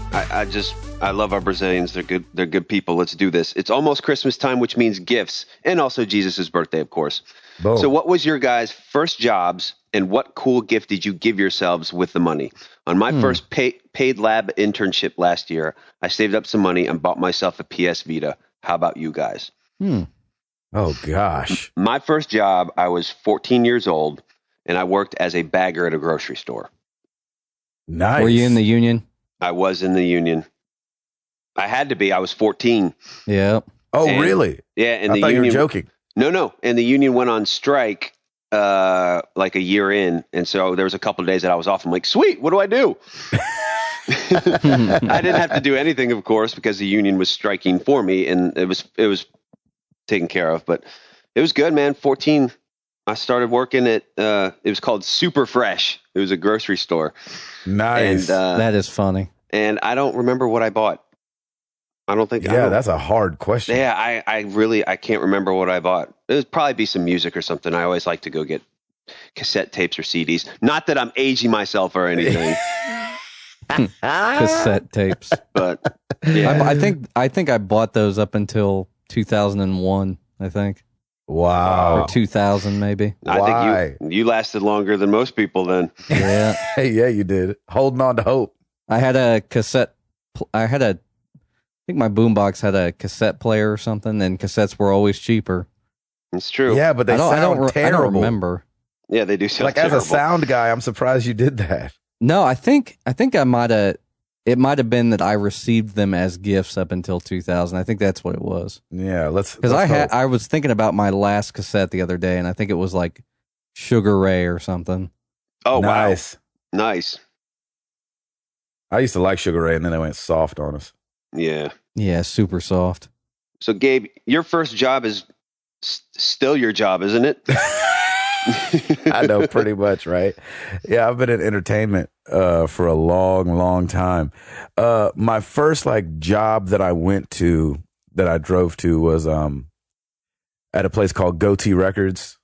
Speaker 3: I love our Brazilians. They're good. They're good people. Let's do this. It's almost Christmas time, which means gifts, and also Jesus' birthday, of course.
Speaker 1: Boom.
Speaker 3: So what was your guys' first jobs, and what cool gift did you give yourselves with the money? On my first paid lab internship last year, I saved up some money and bought myself a PS Vita. How about you guys?
Speaker 1: Oh, gosh.
Speaker 3: My first job, I was 14 years old, and I worked as a bagger at a grocery store.
Speaker 1: Nice.
Speaker 2: Were you in the union?
Speaker 3: I was in the union. I had to be. I was 14.
Speaker 2: Yeah.
Speaker 1: Oh,
Speaker 3: And-
Speaker 1: really?
Speaker 3: Yeah, and
Speaker 1: I
Speaker 3: the
Speaker 1: thought
Speaker 3: union
Speaker 1: you were joking.
Speaker 3: No. And the union went on strike like a year in, and so there was a couple of days that I was off. I'm like, sweet, what do I do? I didn't have to do anything, of course, because the union was striking for me, and it was taken care of. But it was good, man. 14. I started working at it was called Super Fresh. It was a grocery store.
Speaker 1: Nice.
Speaker 3: And
Speaker 2: That is funny.
Speaker 3: and I don't remember what I bought. I don't think.
Speaker 1: Yeah, that's a hard question.
Speaker 3: Yeah, I can't remember what I bought. It would probably be some music or something. I always like to go get cassette tapes or CDs. Not that I'm aging myself or anything,
Speaker 2: Cassette tapes.
Speaker 3: but yeah.
Speaker 2: I think I bought those up until 2001. I think
Speaker 1: Wow.
Speaker 2: or 2000 maybe.
Speaker 3: I
Speaker 1: Why?
Speaker 3: think you lasted longer than most people then.
Speaker 2: Yeah.
Speaker 1: Hey, yeah, you did. Holding on to hope.
Speaker 2: I had a cassette. I think my boombox had a cassette player or something, and cassettes were always cheaper.
Speaker 3: It's true.
Speaker 1: Yeah, but they sound
Speaker 2: I don't
Speaker 1: terrible.
Speaker 2: remember.
Speaker 3: Yeah, they do sound
Speaker 1: Like
Speaker 3: terrible.
Speaker 1: as a sound guy, I'm surprised you did that.
Speaker 2: No, I think I might have. It might have been that I received them as gifts up until 2000. I think that's what it was.
Speaker 1: Yeah, let's
Speaker 2: Because I was thinking about my last cassette the other day, and I think it was like Sugar Ray or something.
Speaker 3: Oh,
Speaker 1: nice.
Speaker 3: wow. Nice.
Speaker 1: I used to like Sugar Ray, and then they went soft on us.
Speaker 3: Yeah.
Speaker 2: Yeah, super soft.
Speaker 3: So, Gabe, your first job is still your job, isn't it?
Speaker 1: I know, pretty much, right? Yeah, I've been in entertainment for a long, long time. My first job that I went to, that I drove to, was at a place called Goatee Records.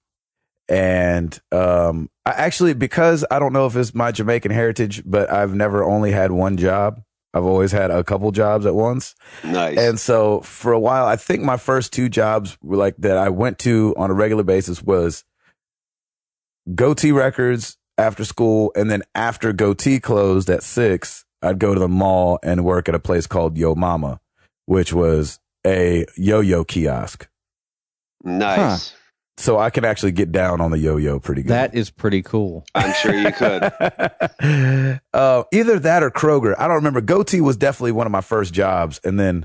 Speaker 1: And I actually, because I don't know if it's my Jamaican heritage, but I've never only had one job. I've always had a couple jobs at once.
Speaker 3: Nice.
Speaker 1: And so for a while, I think my first two jobs were that I went to on a regular basis was Goatee Records after school. And then after Goatee closed at 6, I'd go to the mall and work at a place called Yo Mama, which was a yo-yo kiosk.
Speaker 3: Nice.
Speaker 1: So I can actually get down on the yo-yo pretty good.
Speaker 2: That is pretty cool.
Speaker 3: I'm sure you could.
Speaker 1: Either that or Kroger. I don't remember. Goatee was definitely one of my first jobs. And then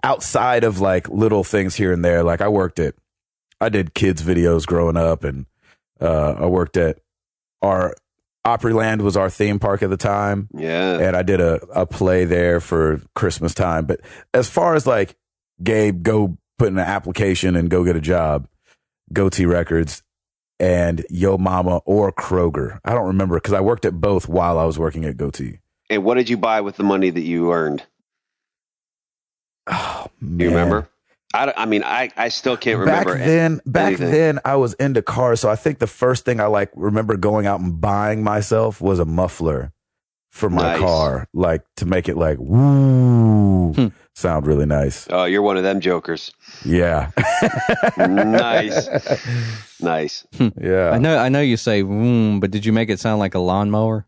Speaker 1: outside of little things here and there, I did kids videos growing up, and I worked at our Opryland was our theme park at the time.
Speaker 3: Yeah.
Speaker 1: And I did a play there for Christmas time. But as far as Gabe, go put in an application and go get a job, Goatee Records and Yo Mama or Kroger. I don't remember because I worked at both while I was working at Goatee.
Speaker 3: And what did you buy with the money that you earned?
Speaker 1: Oh, man.
Speaker 3: Do you remember? I still can't remember.
Speaker 1: Back then, I was into cars, so I think the first thing I remember going out and buying myself was a muffler for my car, to make it woo, sound really nice.
Speaker 3: Oh, you're one of them jokers.
Speaker 1: Yeah.
Speaker 3: Nice. Nice.
Speaker 1: Yeah.
Speaker 2: I know you say but did you make it sound like a lawnmower?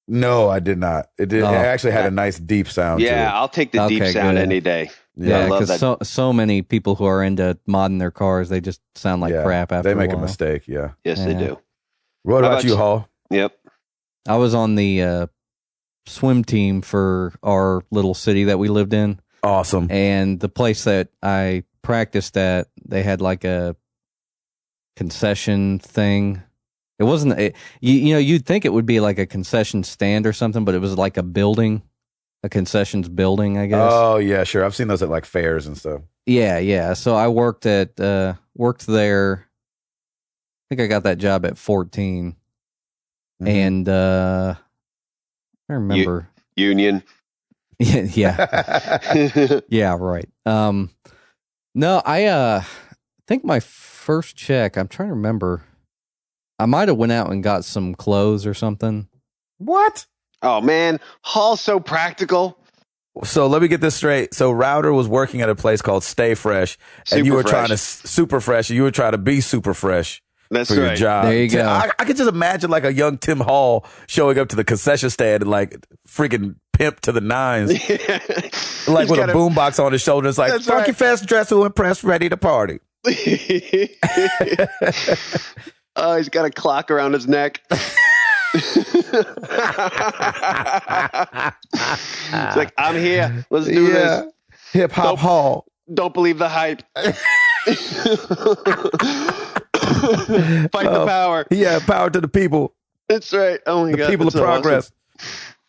Speaker 1: No, I did not. It did.
Speaker 2: Oh.
Speaker 1: It actually had a nice deep sound to
Speaker 3: Yeah,
Speaker 1: it.
Speaker 3: I'll take the deep
Speaker 2: Okay,
Speaker 3: sound
Speaker 2: good.
Speaker 3: any day.
Speaker 2: Yeah,
Speaker 3: I love
Speaker 2: because
Speaker 3: that.
Speaker 2: so many people who are into modding their cars, they just sound like crap after
Speaker 1: they make
Speaker 2: a
Speaker 1: a
Speaker 2: while.
Speaker 1: mistake. Yeah.
Speaker 3: Yes, they
Speaker 2: Yeah.
Speaker 3: do.
Speaker 1: What
Speaker 3: How
Speaker 1: about
Speaker 3: about
Speaker 1: you,
Speaker 3: you?
Speaker 1: Hall?
Speaker 3: Yep.
Speaker 2: I was on the swim team for our little city that we lived in,
Speaker 1: Awesome.
Speaker 2: and the place that I practiced at, they had like a concession thing. It wasn't, you'd think it would be like a concession stand or something, but it was like a building, a concessions building, I guess.
Speaker 1: Oh yeah, sure. I've seen those at like fairs and stuff.
Speaker 2: Yeah. So I worked there. I think I got that job at 14,
Speaker 1: Mhm.
Speaker 2: and I remember.
Speaker 3: Union.
Speaker 2: Yeah, yeah, right. No, I think my first check. I'm trying to remember. I might have went out and got some clothes or something.
Speaker 1: What?
Speaker 3: Oh man, Hall's so practical.
Speaker 1: So let me get this straight. So Router was working at a place called Stay Fresh, and you
Speaker 3: Super
Speaker 1: were trying to
Speaker 3: Fresh.
Speaker 1: super fresh, and you were trying to be super fresh
Speaker 3: That's
Speaker 1: for your
Speaker 3: right.
Speaker 1: job.
Speaker 2: There you go.
Speaker 1: I could just imagine like a young Tim Hall showing up to the concession stand and like freaking pimp to the nines, like
Speaker 3: He's
Speaker 1: with
Speaker 3: got
Speaker 1: a boombox on his shoulder. It's like
Speaker 3: That's
Speaker 1: funky
Speaker 3: right.
Speaker 1: fest dress to impress, ready to party.
Speaker 3: Oh, he's got a clock around his neck. It's like, I'm here. Let's do this.
Speaker 1: Hip hop
Speaker 3: Nope.
Speaker 1: Hall.
Speaker 3: Don't believe the hype. Fight the power.
Speaker 1: Yeah, power to the people.
Speaker 3: That's right. Oh my
Speaker 1: The
Speaker 3: god.
Speaker 1: people of
Speaker 3: that's so
Speaker 1: progress.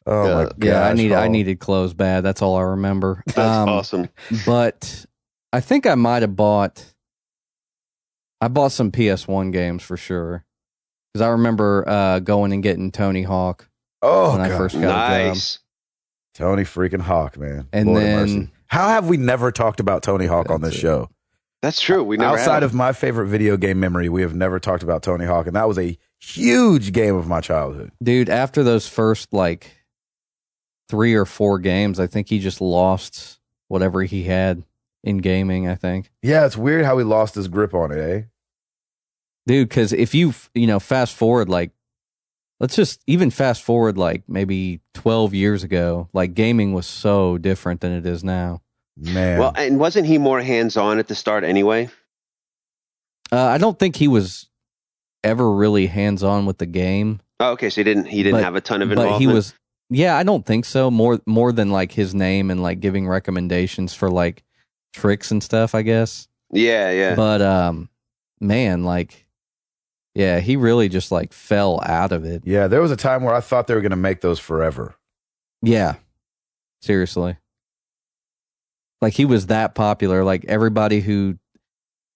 Speaker 1: Oh
Speaker 3: Yeah.
Speaker 1: my god.
Speaker 2: Yeah, I needed clothes bad. That's all I remember.
Speaker 3: That's awesome.
Speaker 2: But I think I might have bought some PS1 games for sure. Because I remember going and getting Tony Hawk
Speaker 1: Oh
Speaker 2: when I
Speaker 1: god.
Speaker 2: first got a job.
Speaker 3: Nice.
Speaker 1: Tony freaking Hawk, man.
Speaker 2: And
Speaker 1: Lord have
Speaker 2: then-
Speaker 1: mercy. How have we never talked about Tony Hawk on this
Speaker 2: That's it.
Speaker 1: show?
Speaker 3: That's true. We never
Speaker 1: Outside
Speaker 3: have.
Speaker 1: of my favorite video game memory, we have never talked about Tony Hawk, and that was a huge game of my childhood.
Speaker 2: Dude, after those first like 3 or 4 games, I think he just lost whatever he had in gaming, I think.
Speaker 1: Yeah, it's weird how he lost his grip on it, eh?
Speaker 2: Dude, because if you fast forward, like, let's just even fast forward, like, maybe 12 years ago, like, gaming was so different than it is now.
Speaker 1: Man.
Speaker 3: Well, and wasn't he more hands-on at the start anyway?
Speaker 2: I don't think he was ever really hands-on with the game.
Speaker 3: Oh, okay, so he didn't
Speaker 2: But-
Speaker 3: have a ton of involvement.
Speaker 2: But he was, yeah, I don't think so. More than, like, his name and, like, giving recommendations for, like, tricks and stuff, I guess.
Speaker 3: Yeah.
Speaker 2: But, man, like, yeah, he really just, like, fell out of it.
Speaker 1: yeah, there was a time where I thought they were going to make those forever.
Speaker 2: Yeah. Seriously. Like, he was that popular. Like, everybody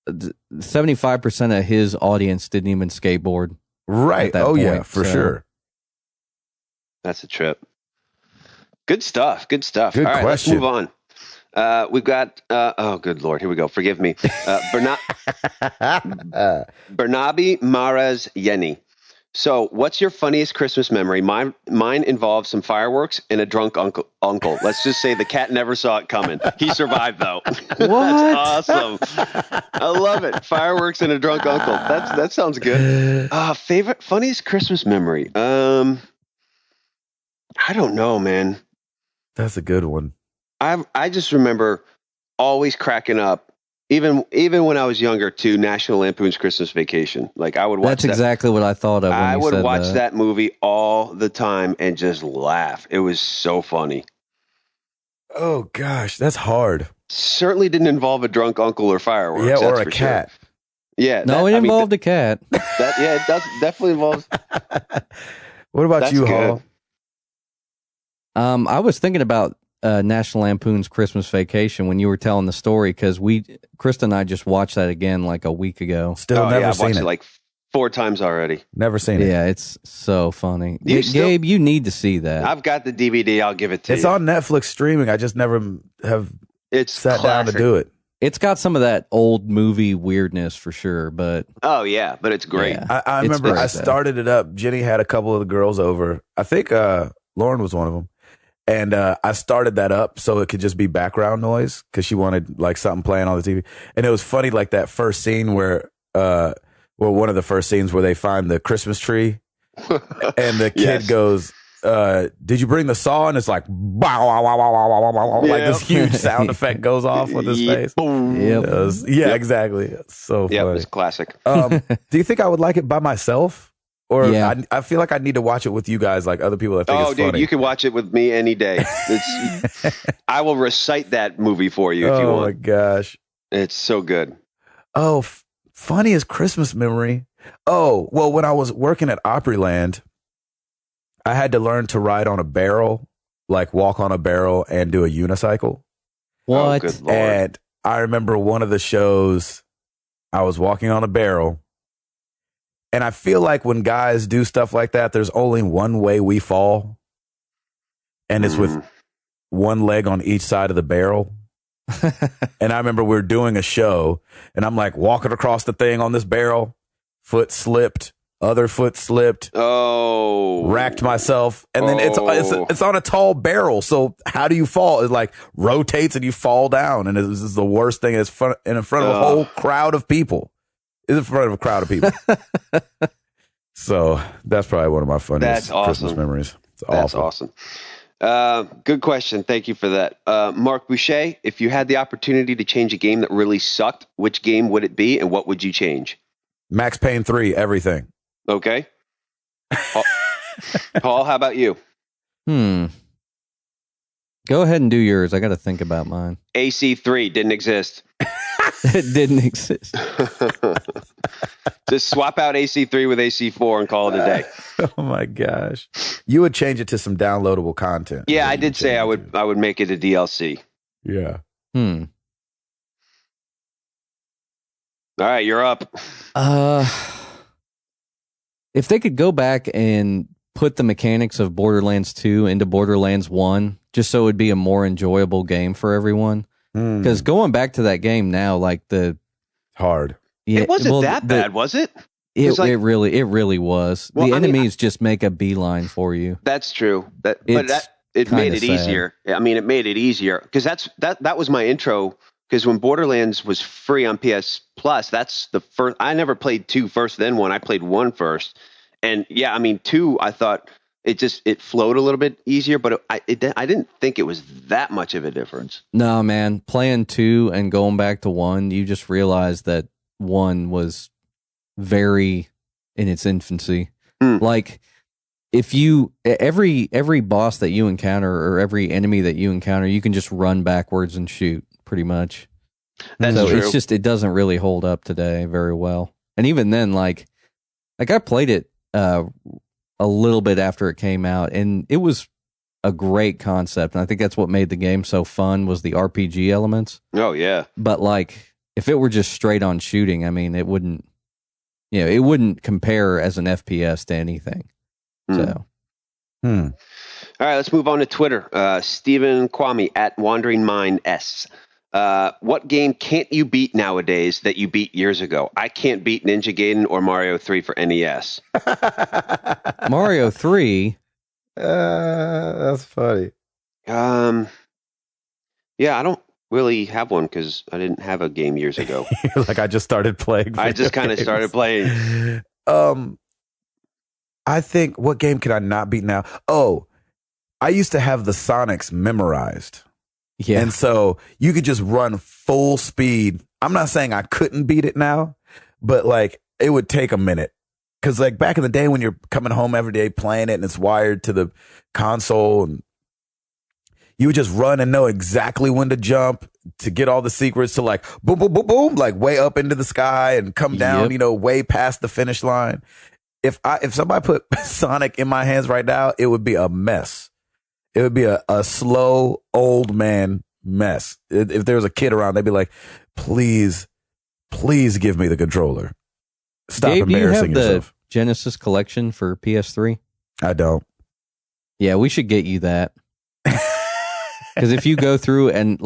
Speaker 2: 75% of his audience didn't even skateboard.
Speaker 1: Right.
Speaker 2: At that
Speaker 1: Oh, yeah,
Speaker 2: point,
Speaker 1: for
Speaker 2: so-
Speaker 1: sure.
Speaker 3: That's a trip. Good stuff. Good stuff.
Speaker 1: Good
Speaker 3: All right,
Speaker 1: question.
Speaker 3: let's move on. We've got, oh, good Lord. Here we go. Forgive me. Bernabe Mares Yeni. So, what's your funniest Christmas memory? Mine involves some fireworks and a drunk uncle. Let's just say the cat never saw it coming. He survived, though. That's awesome. I love it. Fireworks and a drunk uncle. That sounds good. Favorite, funniest Christmas memory? I don't know, man.
Speaker 1: That's a good one.
Speaker 3: I just remember always cracking up, even when I was younger, to National Lampoon's Christmas Vacation. Like, I would watch
Speaker 2: That's
Speaker 3: that.
Speaker 2: exactly what I thought of when
Speaker 3: I
Speaker 2: you
Speaker 3: would
Speaker 2: said
Speaker 3: watch
Speaker 2: that.
Speaker 3: that movie all the time and just laugh. It was so funny.
Speaker 1: Oh, gosh, that's hard.
Speaker 3: Certainly didn't involve a drunk uncle or fireworks.
Speaker 1: Yeah, or
Speaker 3: that's
Speaker 1: a
Speaker 3: for
Speaker 1: cat.
Speaker 3: Sure. Yeah.
Speaker 2: No, it involved a cat.
Speaker 3: It does definitely involves.
Speaker 1: What about
Speaker 3: That's
Speaker 1: you,
Speaker 3: good.
Speaker 1: Hall?
Speaker 2: I was thinking about National Lampoon's Christmas Vacation when you were telling the story, because Krista and I just watched that again like a week ago.
Speaker 1: Still
Speaker 3: Oh,
Speaker 1: never
Speaker 3: yeah, I've
Speaker 1: seen
Speaker 3: watched
Speaker 1: it.
Speaker 3: it like 4 times already.
Speaker 1: Never seen it.
Speaker 2: Yeah, it's so funny.
Speaker 3: You still-
Speaker 2: Gabe, you need to see that.
Speaker 3: I've got the DVD. I'll give it to
Speaker 1: It's
Speaker 3: you.
Speaker 1: on Netflix streaming. I just never have
Speaker 3: It's
Speaker 1: sat down to
Speaker 3: classic.
Speaker 1: do it.
Speaker 2: It's got some of that old movie weirdness for sure, but
Speaker 3: Oh yeah, but it's great.
Speaker 2: Yeah.
Speaker 1: I
Speaker 2: It's
Speaker 1: remember
Speaker 2: great,
Speaker 1: I
Speaker 2: though.
Speaker 1: started it up. Jenny had a couple of the girls over. I think Lauren was one of them. And I started that up so it could just be background noise because she wanted like something playing on the TV. And it was funny, like that first scene where, one of the first scenes where they find the Christmas tree and the kid
Speaker 3: Yes.
Speaker 1: goes, did you bring the saw? And it's like, bow, wow, wow, wow, wow, wow, wow, wow, like this huge sound effect goes off with his face.
Speaker 2: Yep.
Speaker 1: Exactly. It's so funny.
Speaker 3: Yeah, it's classic.
Speaker 1: Do you think I would like it by myself? Or
Speaker 2: Yeah.
Speaker 1: I feel like I need to watch it with you guys, like other people that think it's funny.
Speaker 3: You can watch it with me any day. I will recite that movie for you if you want.
Speaker 1: Oh my gosh.
Speaker 3: It's so good.
Speaker 1: Oh, funniest Christmas memory. Oh, well, when I was working at Opryland, I had to learn to ride on a barrel, like walk on a barrel and do a unicycle.
Speaker 2: What?
Speaker 3: Oh, good Lord.
Speaker 1: And I remember one of the shows, I was walking on a barrel. And I feel like when guys do stuff like that, there's only one way we fall. And it's with one leg on each side of the barrel. And I remember we were doing a show and I'm like walking across the thing on this barrel, foot slipped, other foot slipped.
Speaker 3: Oh,
Speaker 1: racked myself. And then it's on a tall barrel. So how do you fall? It like rotates and you fall down. And this is the worst thing. It's in front of a whole crowd of people. It's in front of a crowd of people. So that's probably one of my funniest Christmas memories.
Speaker 3: That's awesome. Good question. Thank you for that. Mark Boucher, if you had the opportunity to change a game that really sucked, which game would it be and what would you change?
Speaker 1: Max Payne 3, everything.
Speaker 3: Okay. Paul, how about you?
Speaker 2: Go ahead and do yours. I got to think about mine.
Speaker 3: AC3 didn't exist.
Speaker 2: It didn't exist.
Speaker 3: Just swap out AC3 with AC4 and call it a day.
Speaker 1: Oh my gosh. You would change it to some downloadable content.
Speaker 3: Yeah, I did say I would make it a DLC.
Speaker 1: Yeah.
Speaker 3: All right, you're up.
Speaker 2: If they could go back and put the mechanics of Borderlands 2 into Borderlands 1, just so it would be a more enjoyable game for everyone. Because going back to that game now, like
Speaker 1: hard.
Speaker 3: Yeah, it wasn't that bad, was it?
Speaker 2: It really was.
Speaker 3: Well,
Speaker 2: the enemies just make a beeline for you.
Speaker 3: That's true. It made it easier. I mean, it made it easier because that was my intro. Because when Borderlands was free on PS Plus, that's the first. I never played 2 first, then 1. I played 1 first, and yeah, I mean 2. I thought it flowed a little bit easier, but I didn't think it was that much of a difference.
Speaker 2: No, man, playing 2 and going back to 1, you just realize that 1 was very in its infancy. Like if you every boss that you encounter or every enemy that you encounter, you can just run backwards and shoot pretty much.
Speaker 3: That's
Speaker 2: so
Speaker 3: true.
Speaker 2: It's just it doesn't really hold up today very well. And even then, like I played it a little bit after it came out, and it was a great concept. And I think that's what made the game so fun was the RPG elements.
Speaker 3: Oh yeah.
Speaker 2: But like if it were just straight on shooting, I mean, it wouldn't compare as an FPS to anything. So.
Speaker 3: All right, let's move on to Twitter. Stephen Kwame at Wandering Mind S. What game can't you beat nowadays that you beat years ago? I can't beat Ninja Gaiden or Mario 3 for NES.
Speaker 2: Mario 3?
Speaker 1: That's funny.
Speaker 3: Yeah, I don't really have one because I didn't have a game years ago.
Speaker 1: Like I just started playing.
Speaker 3: I just kind of started playing.
Speaker 1: I think, what game can I not beat now? Oh, I used to have the Sonics memorized.
Speaker 2: Yeah.
Speaker 1: And so you could just run full speed. I'm not saying I couldn't beat it now, but like it would take a minute. Cause like back in the day when you're coming home every day playing it and it's wired to the console and you would just run and know exactly when to jump to get all the secrets to like boom, boom, boom, boom, like way up into the sky and come down, way past the finish line. If somebody put Sonic in my hands right now, it would be a mess. It would be a slow old man mess. If there was a kid around, they'd be like, please give me the controller. Stop
Speaker 2: Gabe,
Speaker 1: embarrassing
Speaker 2: do you have
Speaker 1: yourself.
Speaker 2: The Genesis collection for PS3?
Speaker 1: I don't.
Speaker 2: Yeah, we should get you that. Because if you go through and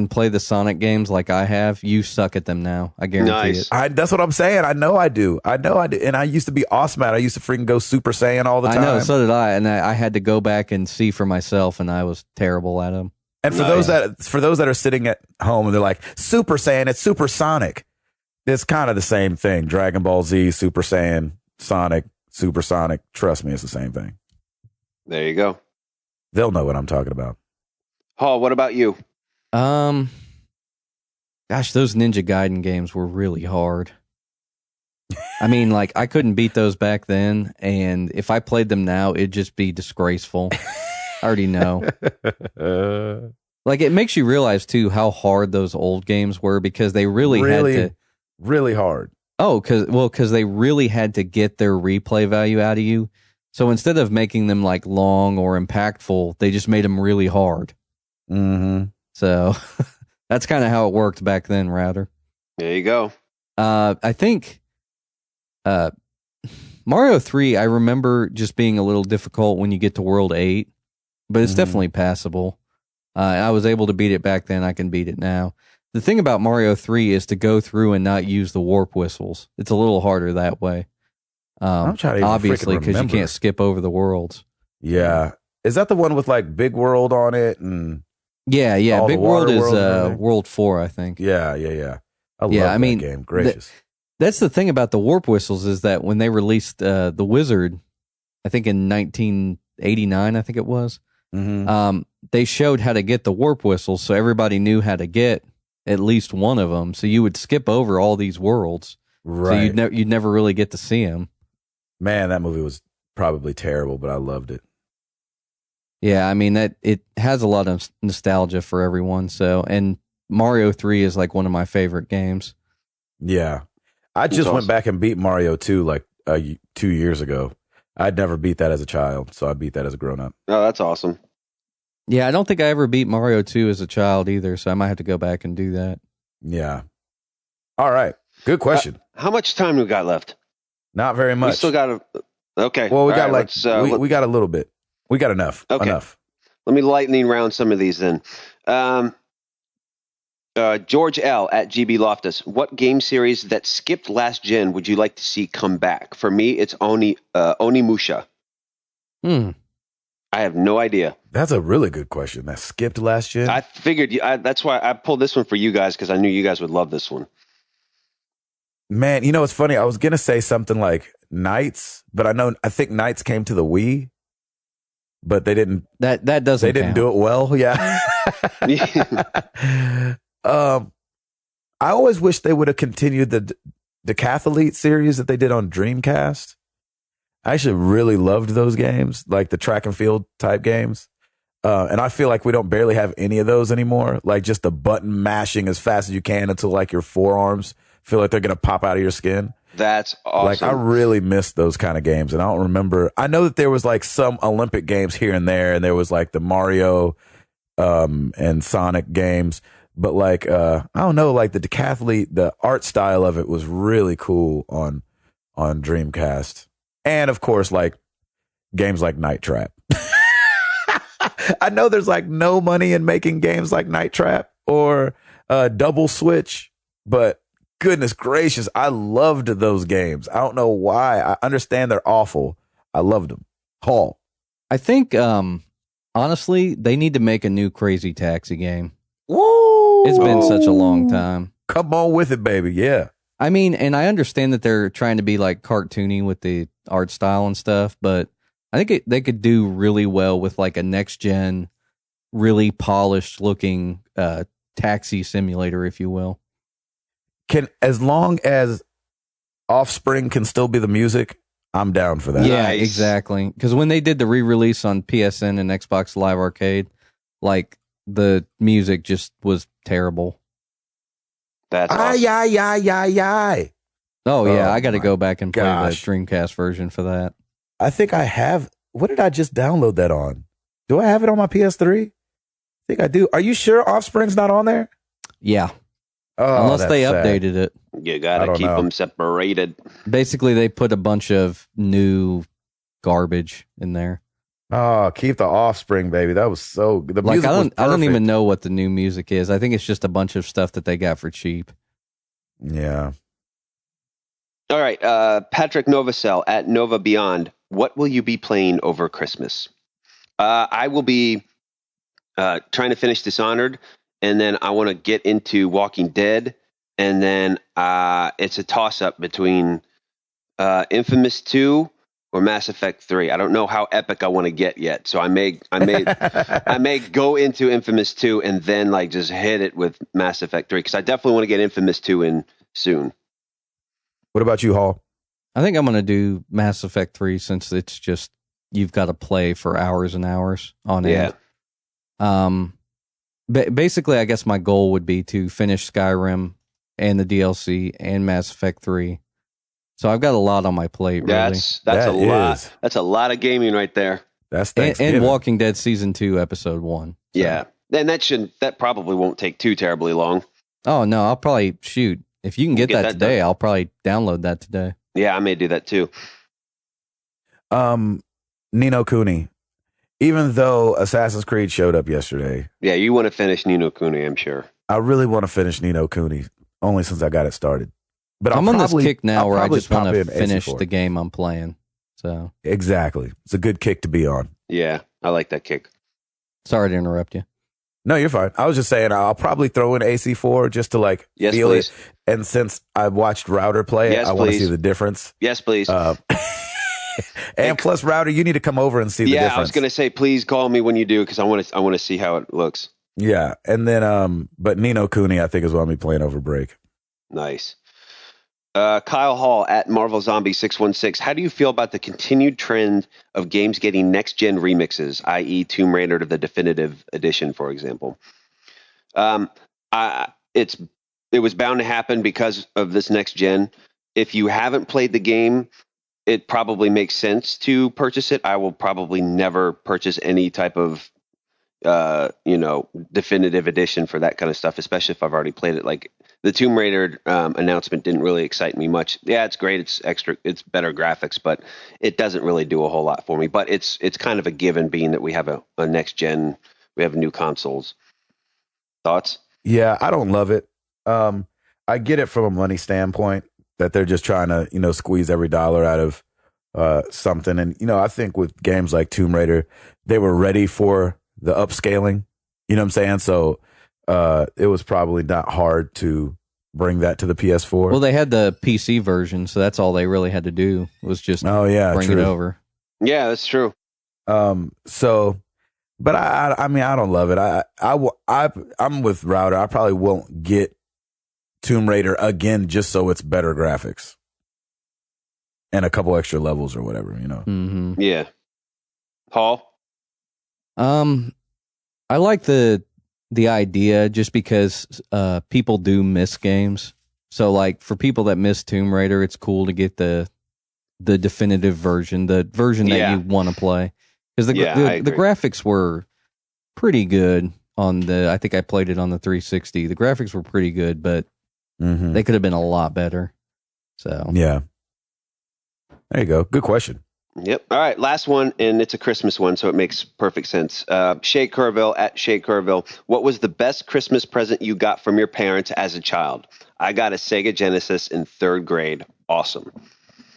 Speaker 2: play the Sonic games like I have, you suck at them now. I guarantee it.
Speaker 1: That's what I'm saying. I know I do. And I used to be awesome at it. I used to freaking go Super Saiyan all the time.
Speaker 2: I know, so did I. And I had to go back and see for myself, and I was terrible at them.
Speaker 1: And for those that are sitting at home and they're like, Super Saiyan, it's supersonic. It's kind of the same thing. Dragon Ball Z, Super Saiyan, Sonic, Supersonic. Trust me, it's the same thing.
Speaker 3: There you go.
Speaker 1: They'll know what I'm talking about.
Speaker 3: Hall, what about you?
Speaker 2: Gosh, those Ninja Gaiden games were really hard. I mean, like, I couldn't beat those back then, and if I played them now, it'd just be disgraceful. I already know. Like, it makes you realize, too, how hard those old games were, because they really had to...
Speaker 1: Really hard.
Speaker 2: Oh, because they really had to get their replay value out of you. So instead of making them, like, long or impactful, they just made them really hard.
Speaker 1: Mm-hmm.
Speaker 2: So that's kind of how it worked back then, Router.
Speaker 3: There you go.
Speaker 2: I think Mario 3, I remember just being a little difficult when you get to World 8, but it's definitely passable. I was able to beat it back then. I can beat it now. The thing about Mario 3 is to go through and not use the warp whistles. It's a little harder that way.
Speaker 1: I'm trying to
Speaker 2: obviously, because you
Speaker 1: remember.
Speaker 2: can't skip over the worlds.
Speaker 1: Yeah. Is that the one with like Big World on it? And
Speaker 2: Yeah.
Speaker 1: all
Speaker 2: Big
Speaker 1: the water
Speaker 2: World is
Speaker 1: worlds and everything?
Speaker 2: World 4, I think.
Speaker 1: Yeah. I love that game. Gracious.
Speaker 2: That's the thing about the warp whistles, is that when they released the Wizard, I think in 1989, I think it was, they showed how to get the warp whistles, so everybody knew how to get at least one of them. So you would skip over all these worlds,
Speaker 1: Right.
Speaker 2: so you'd never really get to see them.
Speaker 1: Man, that movie was probably terrible, but I loved it.
Speaker 2: Yeah, I mean that it has a lot of nostalgia for everyone. So, and Mario 3 is like one of my favorite games.
Speaker 1: Yeah. I just
Speaker 3: awesome.
Speaker 1: went back and beat Mario 2 like 2 years ago. I'd never beat that as a child, so I beat that as a grown-up.
Speaker 3: Oh, that's awesome.
Speaker 2: Yeah, I don't think I ever beat Mario 2 as a child either, so I might have to go back and do that.
Speaker 1: Yeah. All right. Good question.
Speaker 3: How much time we got left?
Speaker 1: Not very much.
Speaker 3: We still got a... Okay.
Speaker 1: Well, we
Speaker 3: All
Speaker 1: got
Speaker 3: right,
Speaker 1: we got a little bit. We got enough.
Speaker 3: Okay.
Speaker 1: Enough.
Speaker 3: Let me lightning round some of these then. George L. at GB Loftus. What game series that skipped last gen would you like to see come back? For me, it's Onimusha. I have no idea.
Speaker 1: That's a really good question. That skipped last gen.
Speaker 3: I figured that's why I pulled this one for you guys, because I knew you guys would love this one.
Speaker 1: Man, you know it's funny. I was gonna say something like Knights, but I think Knights came to the Wii, but they didn't.
Speaker 2: That doesn't.
Speaker 1: They didn't do it well. Yeah. I always wish they would have continued the Decathlete series that they did on Dreamcast. I actually really loved those games, like the track and field type games. And I feel like we don't barely have any of those anymore. Like just the button mashing as fast as you can until like your forearms feel like they're going to pop out of your skin.
Speaker 3: That's awesome.
Speaker 1: Like I really missed those kind of games. And I don't remember. I know that there was like some Olympic games here and there, and there was like the Mario and Sonic games. But like, I don't know, like the Decathlete, the art style of it was really cool on Dreamcast. And of course, like games like Night Trap. I know there's like no money in making games like Night Trap or Double Switch, but goodness gracious, I loved those games. I don't know why. I understand they're awful. I loved them. Hall.
Speaker 2: I think, honestly, they need to make a new Crazy Taxi game.
Speaker 1: Woo!
Speaker 2: It's been such a long time.
Speaker 1: Come on with it, baby. Yeah.
Speaker 2: I mean, and I understand that they're trying to be like cartoony with the art style and stuff, but I think they could do really well with like a next gen, really polished looking taxi simulator, if you will.
Speaker 1: As long as Offspring can still be the music, I'm down for that.
Speaker 2: Yeah,
Speaker 3: Nice.
Speaker 2: exactly. Because when they did the re-release on PSN and Xbox Live Arcade, like the music just was terrible.
Speaker 3: That's awesome.
Speaker 1: Ay.
Speaker 2: Oh yeah,
Speaker 1: Oh,
Speaker 2: I got to
Speaker 1: my
Speaker 2: go back and play the
Speaker 1: gosh.
Speaker 2: Dreamcast version for that.
Speaker 1: I think I have. What did I just download that on? Do I have it on my PS3? I think I do. Are you sure Offspring's not on there?
Speaker 2: Yeah,
Speaker 1: Oh,
Speaker 2: unless
Speaker 1: that's
Speaker 2: they
Speaker 1: sad.
Speaker 2: updated it.
Speaker 3: You
Speaker 1: I
Speaker 3: got to
Speaker 1: don't
Speaker 3: keep
Speaker 1: know.
Speaker 3: them separated.
Speaker 2: Basically, they put a bunch of new garbage in there.
Speaker 1: Oh, keep the Offspring, baby. That was so good. The
Speaker 2: Like
Speaker 1: music was
Speaker 2: I don't
Speaker 1: perfect.
Speaker 2: even know what the new music is. I think it's just a bunch of stuff that they got for cheap.
Speaker 1: Yeah.
Speaker 3: All right. Patrick Novacell at Nova Beyond. What will you be playing over Christmas? I will be trying to finish Dishonored, and then I want to get into Walking Dead, and then it's a toss-up between Infamous 2 or Mass Effect 3. I don't know how epic I want to get yet. So I may go into Infamous 2 and then like just hit it with Mass Effect 3 because I definitely want to get Infamous 2 in soon.
Speaker 1: What about you, Hall?
Speaker 2: I think I'm going to do Mass Effect 3 since it's just you've got to play for hours and hours on it. Basically, I guess my goal would be to finish Skyrim and the DLC and Mass Effect 3. So I've got a lot on my plate, really.
Speaker 3: That's a lot. That's a lot of gaming right there.
Speaker 1: That's
Speaker 2: and Walking Dead Season 2, Episode 1. So.
Speaker 3: Yeah. And that probably won't take too terribly long.
Speaker 2: Oh, no, I'll probably, shoot. If you can get that today, done. I'll probably download that today.
Speaker 3: Yeah, I may do that too.
Speaker 1: Ni no Kuni. Even though Assassin's Creed showed up yesterday.
Speaker 3: Yeah, you want to finish Ni no Kuni, I'm sure.
Speaker 1: I really want to finish Ni no Kuni, only since I got it started. But
Speaker 2: I'm on this kick now where I just want to finish the game I'm playing. So
Speaker 1: exactly. It's a good kick to be on.
Speaker 3: Yeah, I like that kick.
Speaker 2: Sorry to interrupt you.
Speaker 1: No, you're fine. I was just saying I'll probably throw in AC4 just to like feel it. And since I've watched Router play it, I want to see the difference.
Speaker 3: Yes, please.
Speaker 1: And plus, Router, you need to come over and see the difference. Yeah,
Speaker 3: I was going to say, please call me when you do because I want to see how it looks.
Speaker 1: Yeah, and then but Ni no Kuni I think is what I'll be playing over break.
Speaker 3: Nice. Kyle Hall at Marvel Zombie 616. How do you feel about the continued trend of games getting next gen remixes, i.e., Tomb Raider to the definitive edition, for example? It was bound to happen because of this next gen. If you haven't played the game, it probably makes sense to purchase it. I will probably never purchase any type of definitive edition for that kind of stuff, especially if I've already played it. Like the Tomb Raider announcement didn't really excite me much. Yeah, it's great. It's extra. It's better graphics, but it doesn't really do a whole lot for me. But it's kind of a given, being that we have a next gen. We have new consoles. Thoughts?
Speaker 1: Yeah, I don't love it. I get it from a money standpoint that they're just trying to squeeze every dollar out of something. And I think with games like Tomb Raider, they were ready for the upscaling. You know what I'm saying? So it was probably not hard to bring that to the PS4.
Speaker 2: Well, they had the PC version, so that's all they really had to do was just bring it over.
Speaker 3: Yeah, that's true.
Speaker 1: But I mean, I don't love it. I'm with Router. I probably won't get Tomb Raider again just so it's better graphics and a couple extra levels or whatever,
Speaker 2: Mm-hmm.
Speaker 3: Yeah. Paul?
Speaker 2: I like the idea just because people do miss games. So like for people that miss Tomb Raider, it's cool to get the definitive version, the version that you want to play. Because the graphics were pretty good on I think I played it on the 360. The graphics were pretty good, but they could have been a lot better. So
Speaker 1: yeah. There you go. Good question.
Speaker 3: Yep. All right. Last one, and it's a Christmas one, so it makes perfect sense. Shay Kerrville at Shay Kerrville. What was the best Christmas present you got from your parents as a child? I got a Sega Genesis in 3rd grade. Awesome.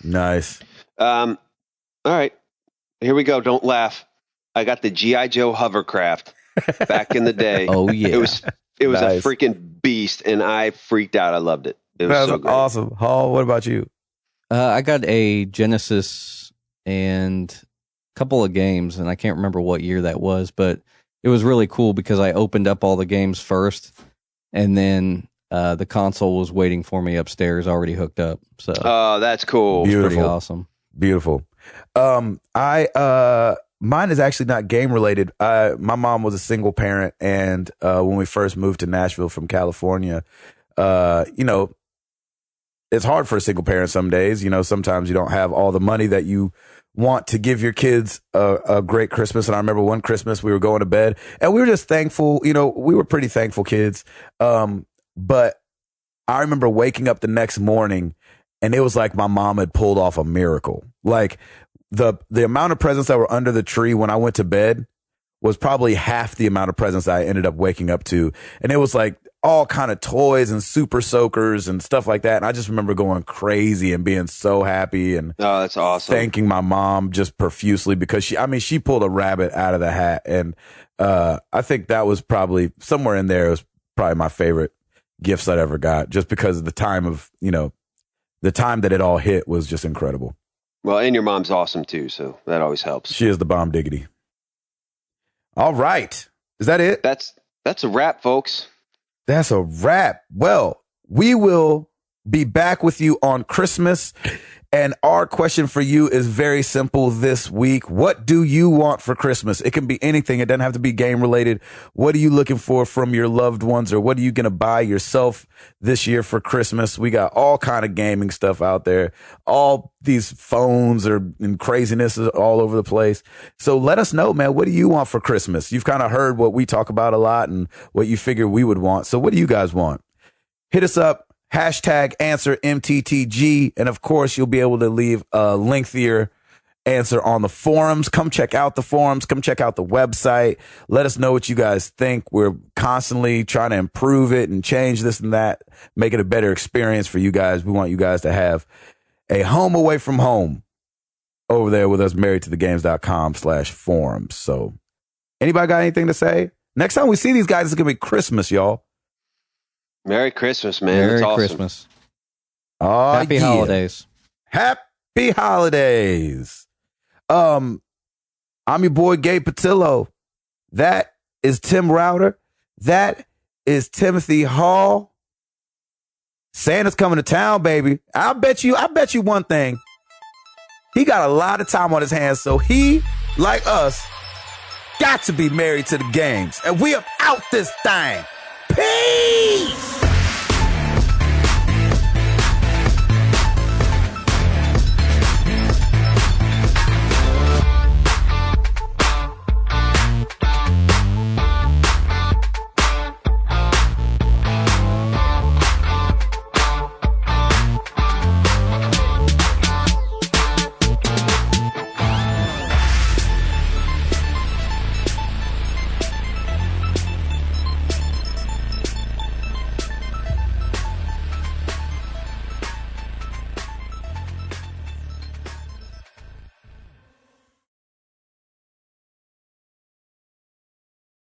Speaker 1: Nice.
Speaker 3: All right. Here we go. Don't laugh. I got the G.I. Joe hovercraft back in the day.
Speaker 2: Oh, yeah.
Speaker 3: It was nice. A freaking beast, and I freaked out. I loved it. It was so great.
Speaker 1: Awesome. Hall, what about you?
Speaker 2: I got a Genesis and a couple of games, and I can't remember what year that was, but it was really cool because I opened up all the games first, and then the console was waiting for me upstairs, already hooked up. So,
Speaker 3: oh, that's cool.
Speaker 1: Beautiful.
Speaker 2: Pretty awesome.
Speaker 1: Beautiful. Mine is actually not game related. My mom was a single parent, and when we first moved to Nashville from California, it's hard for a single parent some days. Sometimes you don't have all the money that you want to give your kids a great Christmas. And I remember one Christmas we were going to bed and we were just thankful. We were pretty thankful kids. But I remember waking up the next morning and it was like my mom had pulled off a miracle. Like the amount of presents that were under the tree when I went to bed was probably half the amount of presents I ended up waking up to. And it was like all kind of toys and super soakers and stuff like that. And I just remember going crazy and being so happy and
Speaker 3: that's awesome.
Speaker 1: Thanking my mom just profusely because she pulled a rabbit out of the hat. And I think that was probably somewhere in there. It was probably my favorite gifts I'd ever got just because of the time of, the time that it all hit was just incredible.
Speaker 3: Well, and your mom's awesome too, so that always helps.
Speaker 1: She is the bomb diggity. All right. Is that it?
Speaker 3: That's a wrap, folks.
Speaker 1: That's a wrap. Well, we will be back with you on Christmas. And our question for you is very simple this week. What do you want for Christmas? It can be anything. It doesn't have to be game related. What are you looking for from your loved ones, or what are you going to buy yourself this year for Christmas? We got all kind of gaming stuff out there. All these phones and craziness is all over the place. So let us know, man. What do you want for Christmas? You've kind of heard what we talk about a lot and what you figure we would want. So what do you guys want? Hit us up. Hashtag answer MTTG. And of course, you'll be able to leave a lengthier answer on the forums. Come check out the forums. Come check out the website. Let us know what you guys think. We're constantly trying to improve it and change this and that, make it a better experience for you guys. We want you guys to have a home away from home over there with us, marriedtothegames.com/forums. So anybody got anything to say? Next time we see these guys, it's going to be Christmas, y'all.
Speaker 3: Merry Christmas, man.
Speaker 2: Merry
Speaker 3: That's awesome.
Speaker 2: Christmas.
Speaker 1: Oh,
Speaker 2: Happy holidays.
Speaker 1: Happy holidays. I'm your boy Gabe Patillo. That is Tim Router. That is Timothy Hall. Santa's coming to town, baby. I bet you one thing. He got a lot of time on his hands, so he, like us, got to be married to the games. And we are out this thing. Peace!